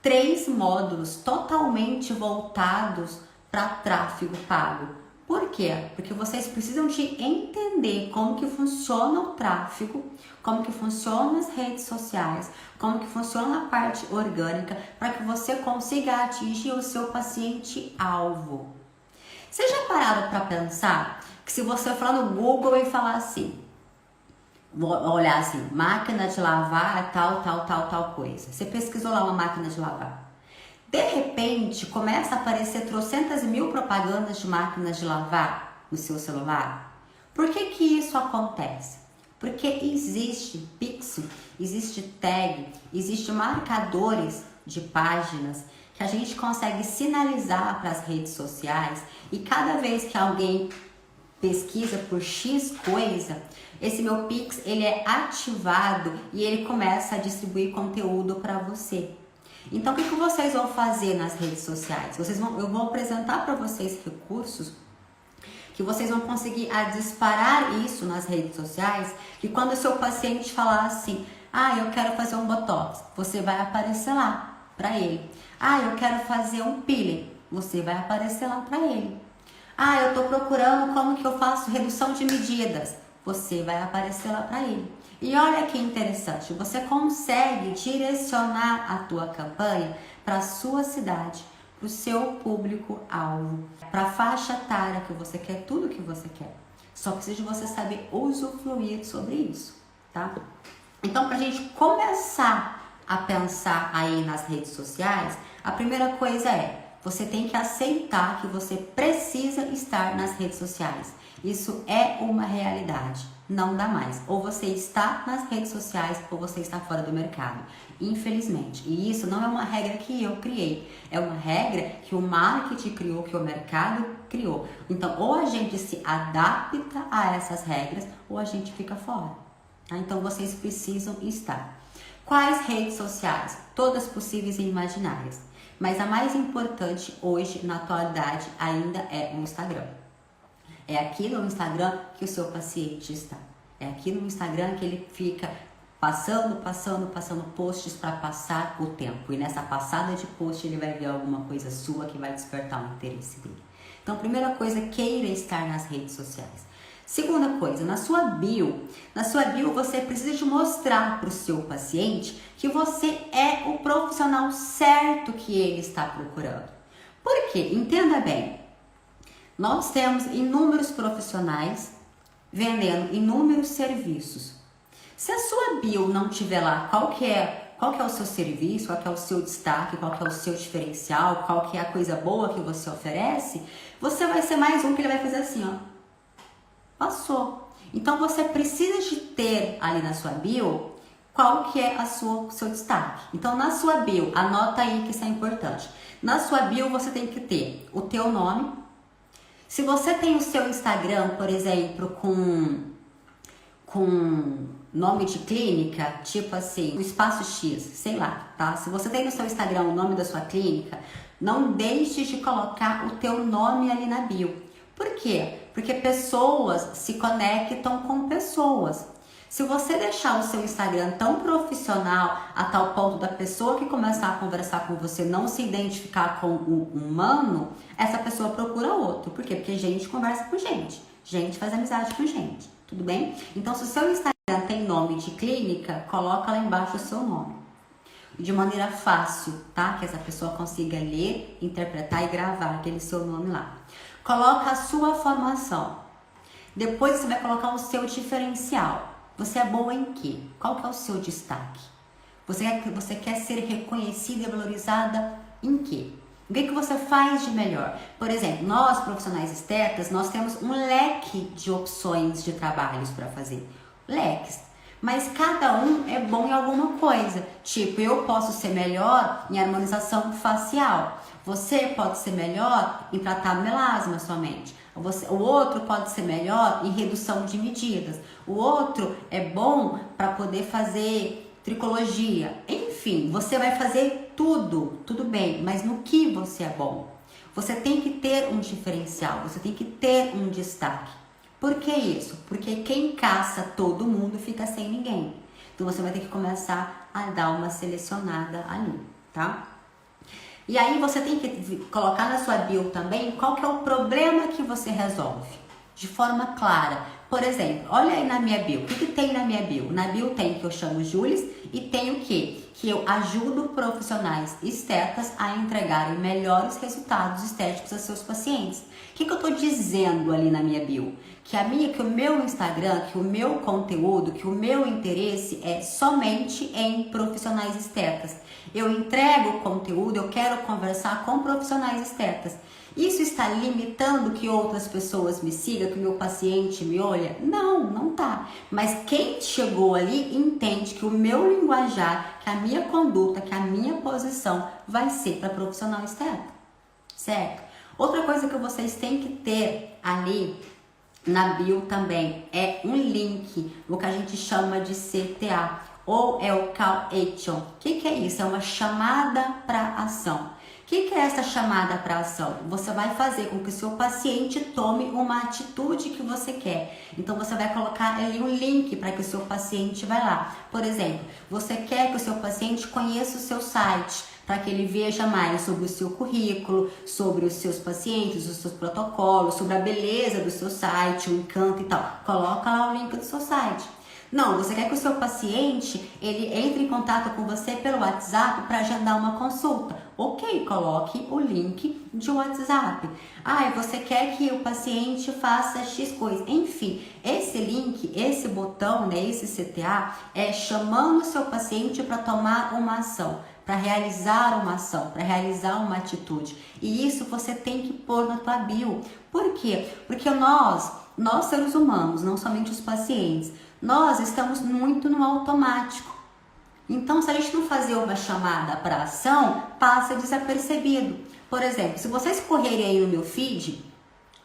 3 módulos totalmente voltados para tráfego pago. Por quê? Porque vocês precisam de entender como que funciona o tráfego, como que funcionam as redes sociais, como que funciona a parte orgânica, para que você consiga atingir o seu paciente-alvo. Vocês já pararam para pensar que se você for no Google e falar assim, vou olhar assim, máquina de lavar, tal coisa. Você pesquisou lá uma máquina de lavar. De repente, começa a aparecer trocentas mil propagandas de máquinas de lavar no seu celular. Por que que isso acontece? Porque existe pixel, existe tag, existe marcadores de páginas que a gente consegue sinalizar para as redes sociais e cada vez que alguém pesquisa por X coisa, esse meu Pix ele é ativado e ele começa a distribuir conteúdo para você. Então, o que vocês vão fazer nas redes sociais? Eu vou apresentar para vocês recursos que vocês vão conseguir disparar isso nas redes sociais, que quando o seu paciente falar assim, eu quero fazer um botox, você vai aparecer lá para ele. Eu quero fazer um peeling, você vai aparecer lá para ele. Eu tô procurando como que eu faço redução de medidas, você vai aparecer lá para ele. E olha que interessante, você consegue direcionar a tua campanha para a sua cidade, para o seu público-alvo, para a faixa etária que você quer, tudo que você quer. Só precisa de você saber usufruir sobre isso, tá? Então, para a gente começar a pensar aí nas redes sociais, a primeira coisa você tem que aceitar que você precisa estar nas redes sociais. Isso é uma realidade, não dá mais. Ou você está nas redes sociais ou você está fora do mercado, infelizmente. E isso não é uma regra que eu criei, é uma regra que o marketing criou, que o mercado criou. Então, ou a gente se adapta a essas regras ou a gente fica fora. Tá? Então, vocês precisam estar. Quais redes sociais? Todas possíveis e imaginárias. Mas a mais importante hoje, na atualidade, ainda é o Instagram. É aqui no Instagram que o seu paciente está. É aqui no Instagram que ele fica passando posts para passar o tempo. E nessa passada de post ele vai ver alguma coisa sua que vai despertar o interesse dele. Então, primeira coisa, queira estar nas redes sociais. Segunda coisa, na sua bio você precisa de mostrar para o seu paciente que você é o profissional certo que ele está procurando. Por quê? Entenda bem, nós temos inúmeros profissionais vendendo inúmeros serviços. Se a sua bio não tiver lá qual que é o seu serviço, qual que é o seu destaque, qual que é o seu diferencial, qual que é a coisa boa que você oferece, você vai ser mais um que ele vai fazer assim, ó. Passou. Então você precisa de ter ali na sua bio qual que é o seu destaque. Então na sua bio, anota aí que isso é importante. Na sua bio você tem que ter o teu nome. Se você tem o seu Instagram, por exemplo, com nome de clínica, tipo assim, o Espaço X, sei lá, tá? Se você tem no seu Instagram o nome da sua clínica, não deixe de colocar o teu nome ali na bio. Por quê? Porque pessoas se conectam com pessoas. Se você deixar o seu Instagram tão profissional a tal ponto da pessoa que começar a conversar com você não se identificar com o humano, essa pessoa procura outro. Por quê? Porque gente conversa com gente. Gente faz amizade com gente. Tudo bem? Então, se o seu Instagram tem nome de clínica, coloca lá embaixo o seu nome. De maneira fácil, tá? Que essa pessoa consiga ler, interpretar e gravar aquele seu nome lá. Coloca a sua formação. Depois você vai colocar o seu diferencial. Você é boa em quê? Qual que é o seu destaque? Você quer ser reconhecida e valorizada em quê? O que você faz de melhor? Por exemplo, nós profissionais estetas, nós temos um leque de opções de trabalhos para fazer. Leques. Mas cada um é bom em alguma coisa. Tipo, eu posso ser melhor em harmonização facial. Você pode ser melhor em tratar melasma somente. O outro pode ser melhor em redução de medidas. O outro é bom para poder fazer tricologia. Enfim, você vai fazer tudo bem, mas no que você é bom? Você tem que ter um diferencial, você tem que ter um destaque. Por que isso? Porque quem caça todo mundo fica sem ninguém. Então você vai ter que começar a dar uma selecionada ali, tá? E aí você tem que colocar na sua bio também qual que é o problema que você resolve, de forma clara. Por exemplo, olha aí na minha bio, o que tem na minha bio? Na bio tem que eu chamo Julis e tem o quê? Que eu ajudo profissionais estetas a entregarem melhores resultados estéticos a seus pacientes. O que eu estou dizendo ali na minha bio? Que o meu Instagram, que o meu conteúdo, que o meu interesse é somente em profissionais estetas. Eu entrego o conteúdo, eu quero conversar com profissionais estetas. Isso está limitando que outras pessoas me sigam, que o meu paciente me olha? Não tá. Mas quem chegou ali entende que o meu linguajar, que a minha conduta, que a minha posição vai ser para profissional esteta, certo? Outra coisa que vocês têm que ter ali na bio também é um link, o que a gente chama de CTA, ou é o Call Action. O que é isso? É uma chamada para ação. O que é essa chamada para ação? Você vai fazer com que o seu paciente tome uma atitude que você quer. Então você vai colocar ali um link para que o seu paciente vá lá. Por exemplo, você quer que o seu paciente conheça o seu site, para que ele veja mais sobre o seu currículo, sobre os seus pacientes, os seus protocolos, sobre a beleza do seu site, o encanto e tal. Coloca lá o link do seu site. Não, você quer que o seu paciente ele entre em contato com você pelo WhatsApp para agendar uma consulta. Ok, coloque o link de WhatsApp. Você quer que o paciente faça X coisa. Enfim, esse link, esse botão, né, esse CTA, é chamando o seu paciente para tomar uma ação, para realizar uma ação, para realizar uma atitude. E isso você tem que pôr na tua bio. Por quê? Porque nós seres humanos, não somente os pacientes, nós estamos muito no automático. Então, se a gente não fazer uma chamada para ação, passa desapercebido. Por exemplo, se vocês correrem aí no meu feed,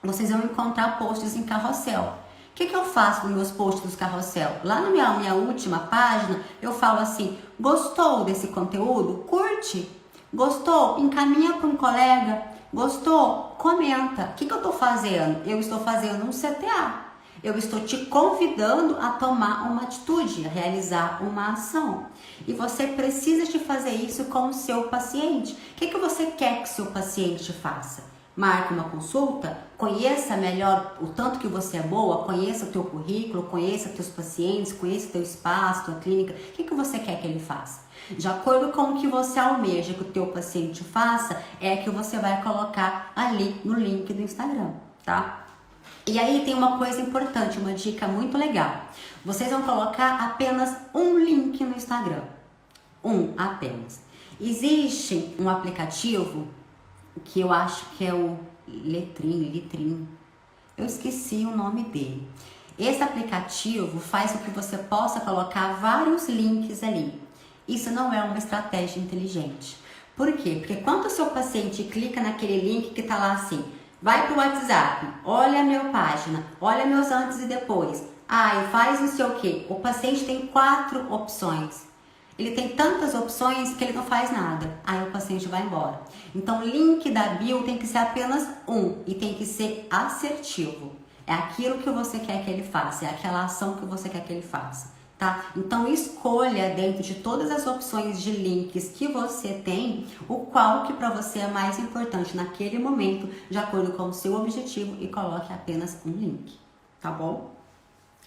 vocês vão encontrar posts em carrossel. O que eu faço nos meus posts dos carrossel? Lá na minha última página, eu falo assim: gostou desse conteúdo? Curte. Gostou? Encaminha para um colega. Gostou? Comenta. O que eu estou fazendo? Eu estou fazendo um CTA. Eu estou te convidando a tomar uma atitude, a realizar uma ação. E você precisa de fazer isso com o seu paciente. O que você quer que o seu paciente faça? Marque uma consulta, conheça melhor o tanto que você é boa, conheça o teu currículo, conheça teus pacientes, conheça o teu espaço, tua clínica. O que você quer que ele faça? De acordo com o que você almeja que o teu paciente faça, é que você vai colocar ali no link do Instagram, tá? E aí tem uma coisa importante, uma dica muito legal. Vocês vão colocar apenas um link no Instagram. Um apenas. Existe um aplicativo que eu acho que é o Litrim. Eu esqueci o nome dele. Esse aplicativo faz com que você possa colocar vários links ali. Isso não é uma estratégia inteligente. Por quê? Porque quando o seu paciente clica naquele link que está lá assim, vai para o WhatsApp, olha a minha página, olha meus antes e depois. E faz não sei o que. O paciente tem 4 opções. Ele tem tantas opções que ele não faz nada. Aí o paciente vai embora. Então, o link da bio tem que ser apenas um e tem que ser assertivo. É aquilo que você quer que ele faça, é aquela ação que você quer que ele faça, tá? Então, escolha dentro de todas as opções de links que você tem, o qual que para você é mais importante naquele momento, de acordo com o seu objetivo, e coloque apenas um link, tá bom?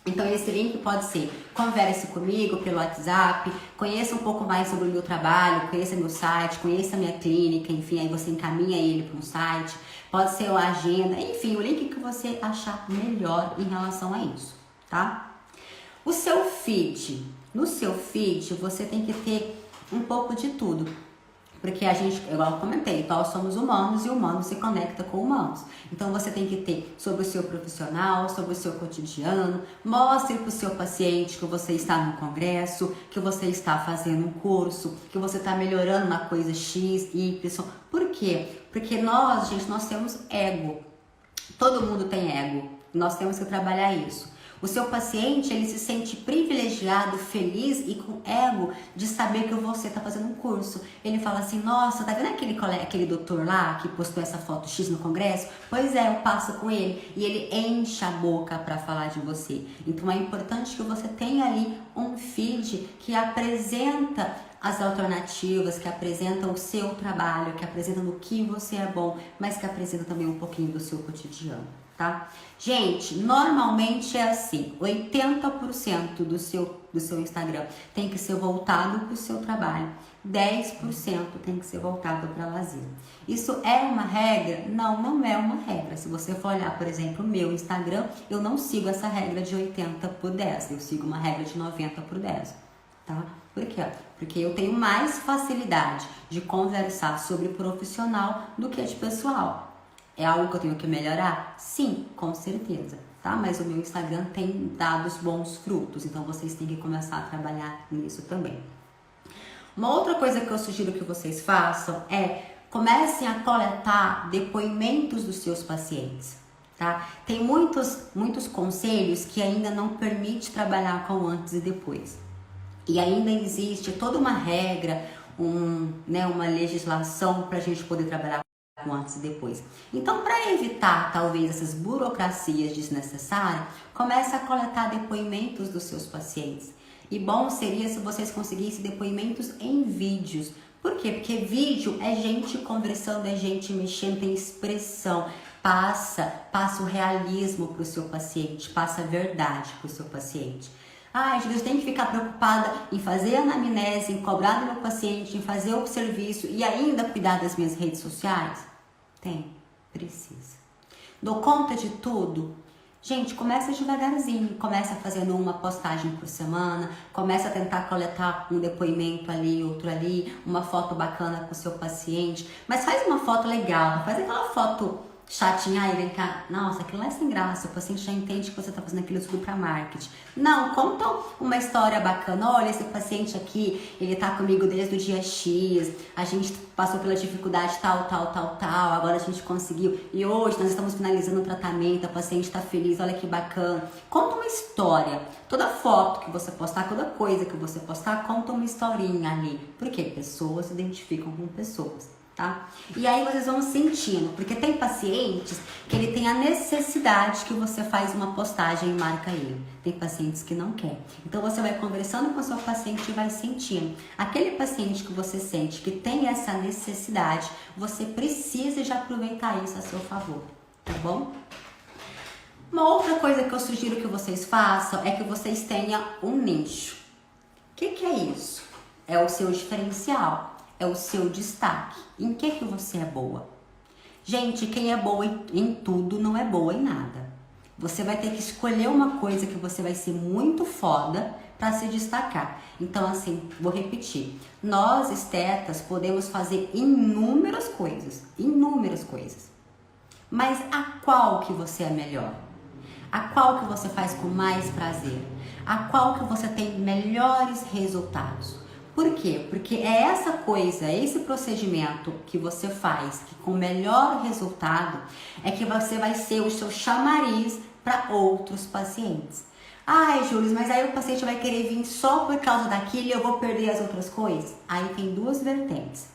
Então, esse link pode ser: converse comigo pelo WhatsApp, conheça um pouco mais sobre o meu trabalho, conheça meu site, conheça a minha clínica, enfim, aí você encaminha ele para um site, pode ser a agenda, enfim, o link que você achar melhor em relação a isso, tá? O seu feed, no seu feed você tem que ter um pouco de tudo. Porque a gente, igual eu comentei, nós somos humanos e humanos se conecta com humanos. Então você tem que ter sobre o seu profissional, sobre o seu cotidiano, mostre para o seu paciente que você está no congresso, que você está fazendo um curso, que você está melhorando uma coisa X, Y. Por quê? Porque nós, gente, nós temos ego. Todo mundo tem ego. Nós temos que trabalhar isso. O seu paciente, ele se sente privilegiado, feliz e com ego de saber que você está fazendo um curso. Ele fala assim, nossa, tá vendo aquele doutor lá que postou essa foto X no congresso? Pois é, eu passo com ele. E ele enche a boca para falar de você. Então é importante que você tenha ali um feed que apresenta as alternativas, que apresentam o seu trabalho, que apresentam no que você é bom, mas que apresenta também um pouquinho do seu cotidiano. Tá? Gente, normalmente é assim, 80% do seu Instagram tem que ser voltado para o seu trabalho, 10% tem que ser voltado para lazer. Isso é uma regra? Não, não é uma regra. Se você for olhar, por exemplo, o meu Instagram, eu não sigo essa regra de 80/10, eu sigo uma regra de 90/10, tá? Por quê? Porque eu tenho mais facilidade de conversar sobre profissional do que de pessoal. É algo que eu tenho que melhorar? Sim, com certeza, tá? Mas o meu Instagram tem dado os bons frutos, então vocês têm que começar a trabalhar nisso também. Uma outra coisa que eu sugiro que vocês façam é comecem a coletar depoimentos dos seus pacientes, tá? Tem muitos conselhos que ainda não permite trabalhar com antes e depois. E ainda existe toda uma regra, uma legislação para a gente poder trabalhar com antes e depois. Então, para evitar talvez essas burocracias desnecessárias, comece a coletar depoimentos dos seus pacientes. E bom seria se vocês conseguissem depoimentos em vídeos. Por quê? Porque vídeo é gente conversando, é gente mexendo, tem expressão. Passa o realismo para o seu paciente, passa a verdade para o seu paciente. Ai, Júlia, eu tenho que ficar preocupada em fazer a anamnese, em cobrar do meu paciente, em fazer o serviço e ainda cuidar das minhas redes sociais? Precisa. Dou conta de tudo? Gente, começa devagarzinho, começa fazendo uma postagem por semana, começa a tentar coletar um depoimento ali, outro ali, uma foto bacana com o seu paciente, mas faz uma foto legal, faz aquela foto chatinha, aí vem cá, nossa, aquilo é sem graça, o paciente já entende que você está fazendo aquilo tudo para marketing. Não, conta uma história bacana, olha, esse paciente aqui, ele tá comigo desde o dia X, a gente passou pela dificuldade tal, agora a gente conseguiu, e hoje nós estamos finalizando o tratamento, a paciente tá feliz, olha que bacana. Conta uma história, toda foto que você postar, toda coisa que você postar, conta uma historinha ali, porque pessoas se identificam com pessoas. Tá? E aí vocês vão sentindo, porque tem pacientes que ele tem a necessidade que você faz uma postagem e marca ele. Tem pacientes que não quer. Então você vai conversando com o seu paciente e vai sentindo. Aquele paciente que você sente que tem essa necessidade, você precisa de aproveitar isso a seu favor, tá bom? Uma outra coisa que eu sugiro que vocês façam é que vocês tenham um nicho. O que é isso? É o seu diferencial. É o seu destaque. Em que você é boa? Gente, quem é boa em tudo não é boa em nada. Você vai ter que escolher uma coisa que você vai ser muito foda para se destacar. Então, assim, vou repetir. Nós, estetas, podemos fazer inúmeras coisas. Inúmeras coisas. Mas a qual que você é melhor? A qual que você faz com mais prazer? A qual que você tem melhores resultados? Por quê? Porque é essa coisa, é esse procedimento que você faz que com melhor resultado é que você vai ser o seu chamariz para outros pacientes. Ai, Júlia, mas aí o paciente vai querer vir só por causa daquilo e eu vou perder as outras coisas? Aí tem duas vertentes.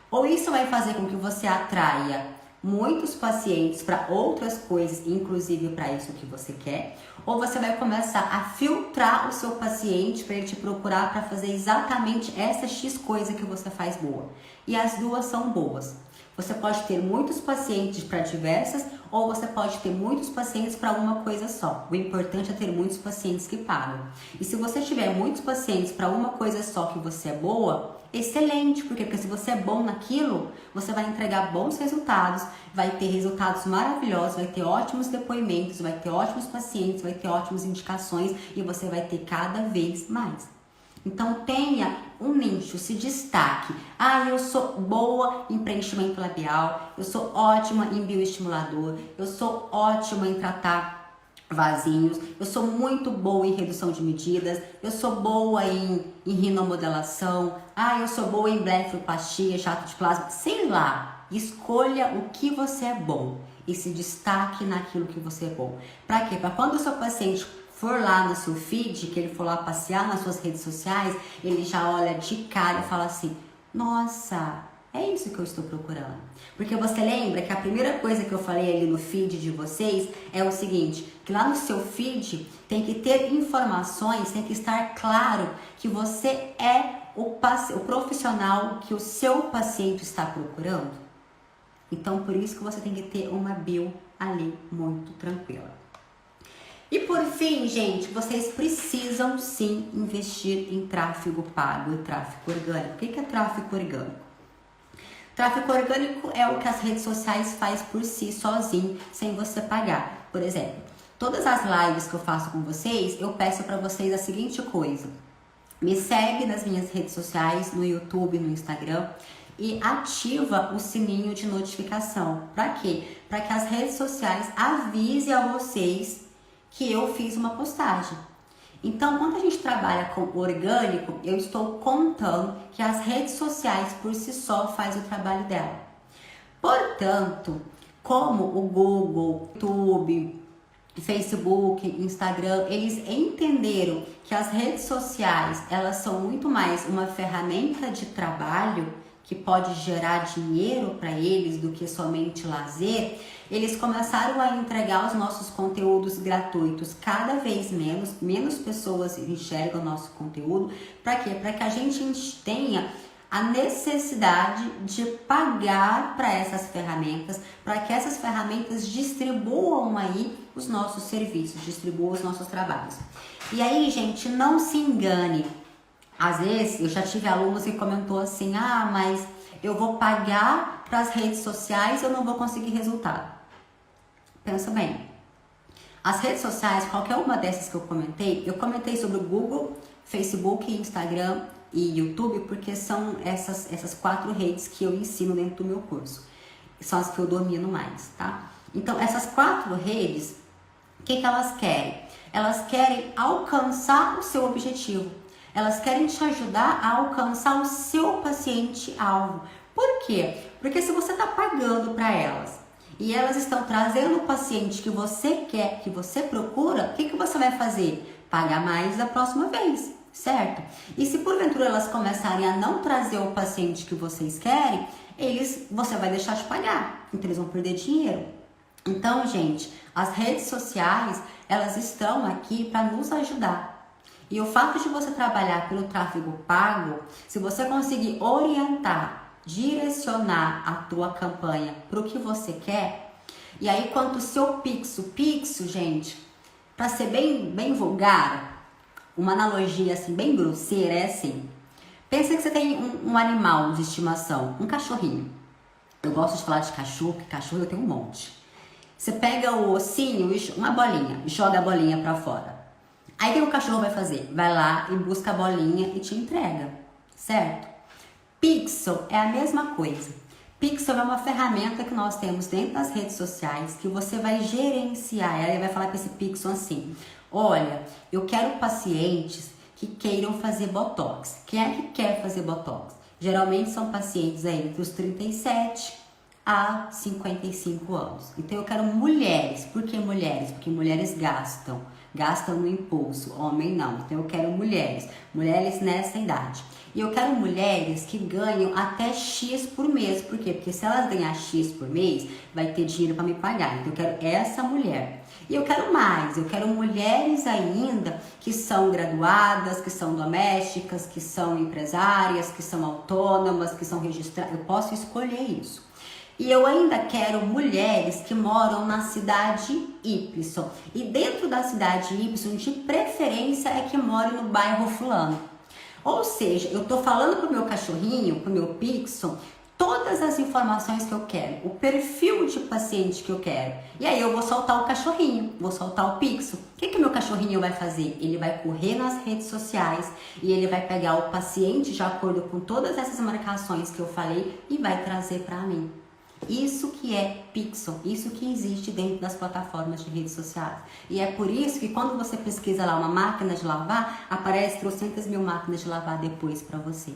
Ou isso vai fazer com que você atraia muitos pacientes para outras coisas, inclusive para isso que você quer, ou você vai começar a filtrar o seu paciente para ele te procurar para fazer exatamente essa X coisa que você faz boa. E as duas são boas. Você pode ter muitos pacientes para diversas, ou você pode ter muitos pacientes para uma coisa só. O importante é ter muitos pacientes que pagam. E se você tiver muitos pacientes para uma coisa só que você é boa, excelente, porque se você é bom naquilo, você vai entregar bons resultados, vai ter resultados maravilhosos, vai ter ótimos depoimentos, vai ter ótimos pacientes, vai ter ótimas indicações e você vai ter cada vez mais. Então tenha um nicho, se destaque. Ah, eu sou boa em preenchimento labial, eu sou ótima em bioestimulador, eu sou ótima em tratar vasinhos, eu sou muito boa em redução de medidas, eu sou boa em rinomodelação, eu sou boa em blefaroplastia, jato de plasma, sei lá. Escolha o que você é bom e se destaque naquilo que você é bom. Para quê? Para quando o seu paciente for lá no seu feed, que ele for lá passear nas suas redes sociais, ele já olha de cara e fala assim, nossa, é isso que eu estou procurando. Porque você lembra que a primeira coisa que eu falei ali no feed de vocês é o seguinte, que lá no seu feed tem que ter informações, tem que estar claro que você é o profissional que o seu paciente está procurando. Então, por isso que você tem que ter uma bio ali muito tranquila. E por fim, gente, vocês precisam sim investir em tráfego pago e tráfego orgânico. O que é tráfego orgânico? Tráfego orgânico é o que as redes sociais faz por si sozinho, sem você pagar. Por exemplo, todas as lives que eu faço com vocês, eu peço para vocês a seguinte coisa. Me segue nas minhas redes sociais, no YouTube, no Instagram, e ativa o sininho de notificação. Para quê? Para que as redes sociais avisem a vocês que eu fiz uma postagem. Então, quando a gente trabalha com orgânico, eu estou contando que as redes sociais por si só faz o trabalho dela. Portanto, como o Google, YouTube, Facebook, Instagram, eles entenderam que as redes sociais, elas são muito mais uma ferramenta de trabalho que pode gerar dinheiro para eles do que somente lazer, eles começaram a entregar os nossos conteúdos gratuitos cada vez menos pessoas enxergam o nosso conteúdo. Para quê? Para que a gente tenha a necessidade de pagar para essas ferramentas, para que essas ferramentas distribuam aí os nossos serviços, distribuam os nossos trabalhos. E aí, gente, não se engane. Às vezes, eu já tive alunos que comentou assim, mas eu vou pagar para as redes sociais e eu não vou conseguir resultado. Pensa bem, as redes sociais, qualquer uma dessas que eu comentei sobre o Google, Facebook, Instagram e YouTube, porque são essas 4 redes que eu ensino dentro do meu curso. São as que eu domino mais, tá? Então, essas 4 redes, o que elas querem? Elas querem alcançar o seu objetivo. Elas querem te ajudar a alcançar o seu paciente-alvo. Por quê? Porque se você está pagando para elas e elas estão trazendo o paciente que você quer, que você procura, o que você vai fazer? Pagar mais da próxima vez, certo? E se porventura elas começarem a não trazer o paciente que vocês querem, você vai deixar de pagar, então eles vão perder dinheiro. Então, gente, as redes sociais, elas estão aqui para nos ajudar. E o fato de você trabalhar pelo tráfego pago, se você conseguir orientar, direcionar a tua campanha para o que você quer, e aí quanto o seu pixel, gente, para ser bem vulgar, uma analogia assim bem grosseira é assim, pensa que você tem um animal de estimação, um cachorrinho. Eu gosto de falar de cachorro, porque cachorro eu tenho um monte. Você pega o ossinho, uma bolinha, joga a bolinha para fora. Aí o que o cachorro vai fazer? Vai lá e busca a bolinha e te entrega, certo? Pixel é a mesma coisa. Pixel é uma ferramenta que nós temos dentro das redes sociais que você vai gerenciar ela e vai falar para esse pixel assim, olha, eu quero pacientes que queiram fazer botox. Quem é que quer fazer botox? Geralmente são pacientes aí entre os 37 a 55 anos. Então eu quero mulheres. Por que mulheres? Porque mulheres gastam no impulso, homem não. Então eu quero mulheres nessa idade. E eu quero mulheres que ganham até X por mês. Por quê? Porque se elas ganhar X por mês, vai ter dinheiro para me pagar. Então eu quero essa mulher. E eu quero mais, eu quero mulheres ainda que são graduadas, que são domésticas, que são empresárias, que são autônomas, que são registradas. Eu posso escolher isso. E eu ainda quero mulheres que moram na cidade Y. E dentro da cidade Y, de preferência, é que morem no bairro fulano. Ou seja, eu tô falando pro meu cachorrinho, pro meu pixel, todas as informações que eu quero, o perfil de paciente que eu quero. E aí eu vou soltar o cachorrinho, vou soltar o pixel. O que o meu cachorrinho vai fazer? Ele vai correr nas redes sociais e ele vai pegar o paciente de acordo com todas essas marcações que eu falei e vai trazer para mim. Isso que é pixel, isso que existe dentro das plataformas de redes sociais. E é por isso que quando você pesquisa lá uma máquina de lavar, aparece 300.000 máquinas de lavar depois para você.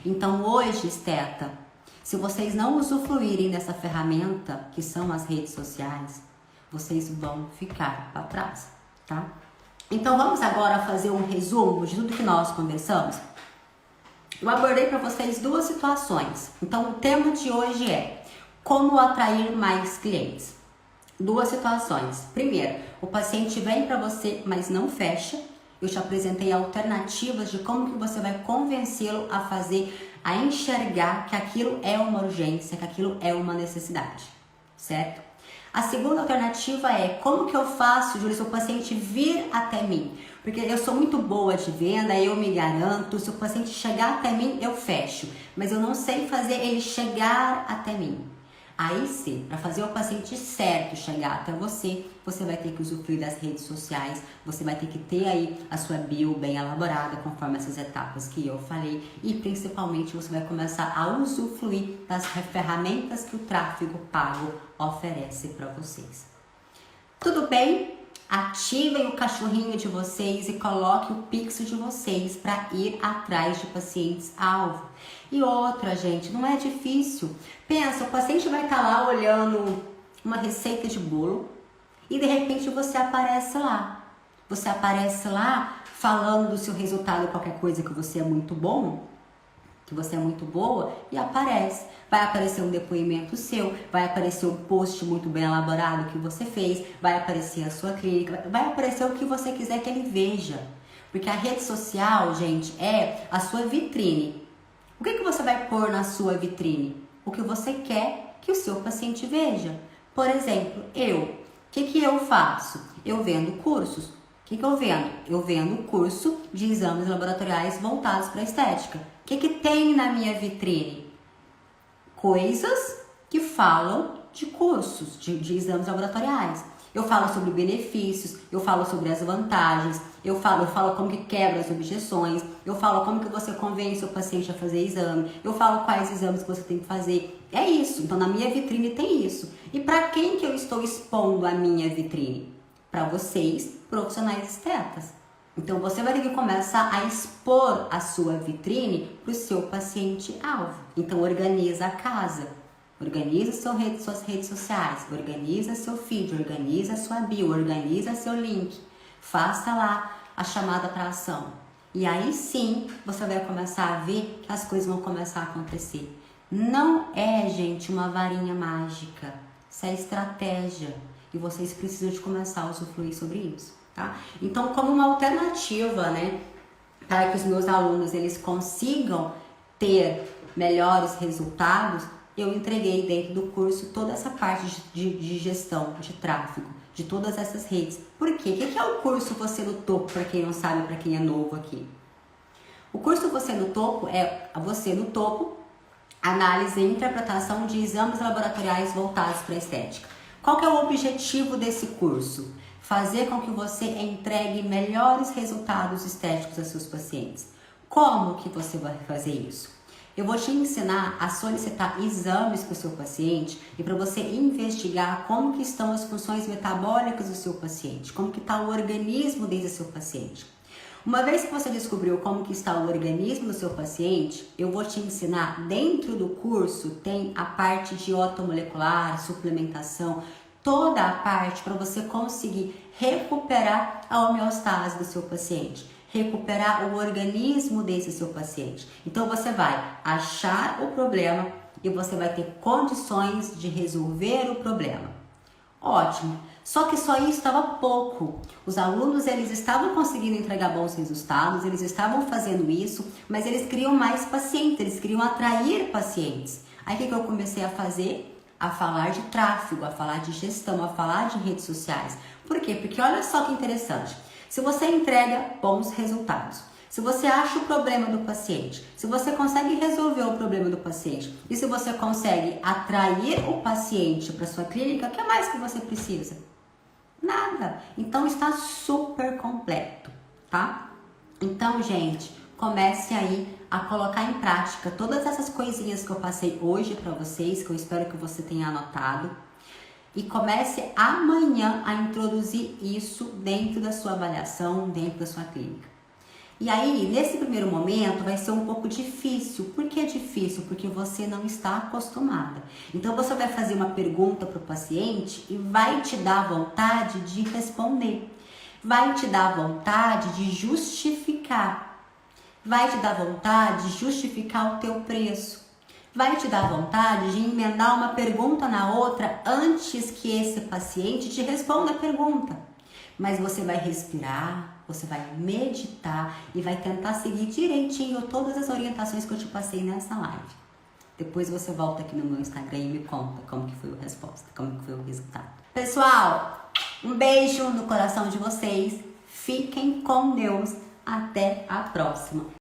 Então hoje, esteta, se vocês não usufruírem dessa ferramenta, que são as redes sociais, vocês vão ficar para trás, tá? Então vamos agora fazer um resumo de tudo que nós conversamos. Eu abordei para vocês duas situações. Então o tema de hoje é como atrair mais clientes. Duas situações. Primeiro, o paciente vem para você, mas não fecha. Eu te apresentei alternativas de como que você vai convencê-lo a fazer, a enxergar que aquilo é uma urgência, que aquilo é uma necessidade, certo? A segunda alternativa é como que eu faço, Júlia, se o paciente vir até mim? Porque eu sou muito boa de venda, eu me garanto, se o paciente chegar até mim, eu fecho. Mas eu não sei fazer ele chegar até mim. Aí sim, para fazer o paciente certo chegar até você, você vai ter que usufruir das redes sociais, você vai ter que ter aí a sua bio bem elaborada, conforme essas etapas que eu falei, e principalmente você vai começar a usufruir das ferramentas que o tráfego pago oferece para vocês. Tudo bem? Ativem o cachorrinho de vocês e coloque o pixel de vocês para ir atrás de pacientes-alvo. E outra, gente, não é difícil. Pensa, o paciente vai estar lá olhando uma receita de bolo e de repente você aparece lá. Você aparece lá falando do seu resultado, qualquer coisa que você é muito bom, que você é muito boa, e aparece. Vai aparecer um depoimento seu, vai aparecer um post muito bem elaborado que você fez, vai aparecer a sua clínica, vai aparecer o que você quiser que ele veja. Porque a rede social, gente, é a sua vitrine. O que você vai pôr na sua vitrine? O que você quer que o seu paciente veja. Por exemplo, o que eu faço? Eu vendo cursos. O que eu vendo? Eu vendo curso de exames laboratoriais voltados para a estética. O que tem na minha vitrine? Coisas que falam de cursos, de exames laboratoriais. Eu falo sobre benefícios, eu falo sobre as vantagens, eu falo como que quebra as objeções, eu falo como que você convence o paciente a fazer exame, eu falo quais exames que você tem que fazer. É isso. Então na minha vitrine tem isso. E para quem que eu estou expondo a minha vitrine? Para vocês, profissionais estetas. Então você vai ter que começar a expor a sua vitrine para o seu paciente-alvo. Então organiza a casa. Organiza suas redes sociais, organiza seu feed, organiza sua bio, organiza seu link. Faça lá a chamada para ação. E aí sim, você vai começar a ver que as coisas vão começar a acontecer. Não é, gente, uma varinha mágica. Isso é estratégia. E vocês precisam de começar a usufruir sobre isso, tá? Então, como uma alternativa, né, para que os meus alunos eles consigam ter melhores resultados, eu entreguei dentro do curso toda essa parte de gestão de tráfego, de todas essas redes. Por quê? O que é o curso Você no Topo, para quem não sabe, para quem é novo aqui? O curso Você no Topo é Você no Topo, análise e interpretação de exames laboratoriais voltados para a estética. Qual que é o objetivo desse curso? Fazer com que você entregue melhores resultados estéticos aos seus pacientes. Como que você vai fazer isso? Eu vou te ensinar a solicitar exames para o seu paciente e para você investigar como que estão as funções metabólicas do seu paciente, como que está o organismo desse seu paciente. Uma vez que você descobriu como que está o organismo do seu paciente, eu vou te ensinar, dentro do curso tem a parte de ortomolecular, suplementação, toda a parte para você conseguir recuperar a homeostase do seu paciente. Recuperar o organismo desse seu paciente. Então você vai achar o problema e você vai ter condições de resolver o problema. Ótimo. Só que só isso estava pouco. Os alunos eles estavam conseguindo entregar bons resultados, eles estavam fazendo isso, mas eles queriam mais pacientes, eles queriam atrair pacientes. Aí o que eu comecei a fazer? A falar de tráfego, a falar de gestão, a falar de redes sociais. Por quê? Porque olha só que interessante. Se você entrega bons resultados, Se você acha o problema do paciente, se você consegue resolver o problema do paciente e se você consegue atrair o paciente para sua clínica, o que mais que você precisa? Nada. Então está super completo, tá? Então, gente, comece aí a colocar em prática todas essas coisinhas que eu passei hoje para vocês, que eu espero que você tenha anotado. E comece amanhã a introduzir isso dentro da sua avaliação, dentro da sua clínica. E aí, nesse primeiro momento, vai ser um pouco difícil. Por que difícil? Porque você não está acostumada. Então, você vai fazer uma pergunta para o paciente e vai te dar vontade de responder. Vai te dar vontade de justificar. Vai te dar vontade de justificar o teu preço. Vai te dar vontade de emendar uma pergunta na outra antes que esse paciente te responda a pergunta. Mas você vai respirar, você vai meditar e vai tentar seguir direitinho todas as orientações que eu te passei nessa live. Depois você volta aqui no meu Instagram e me conta como que foi a resposta, como que foi o resultado. Pessoal, um beijo no coração de vocês. Fiquem com Deus. Até a próxima.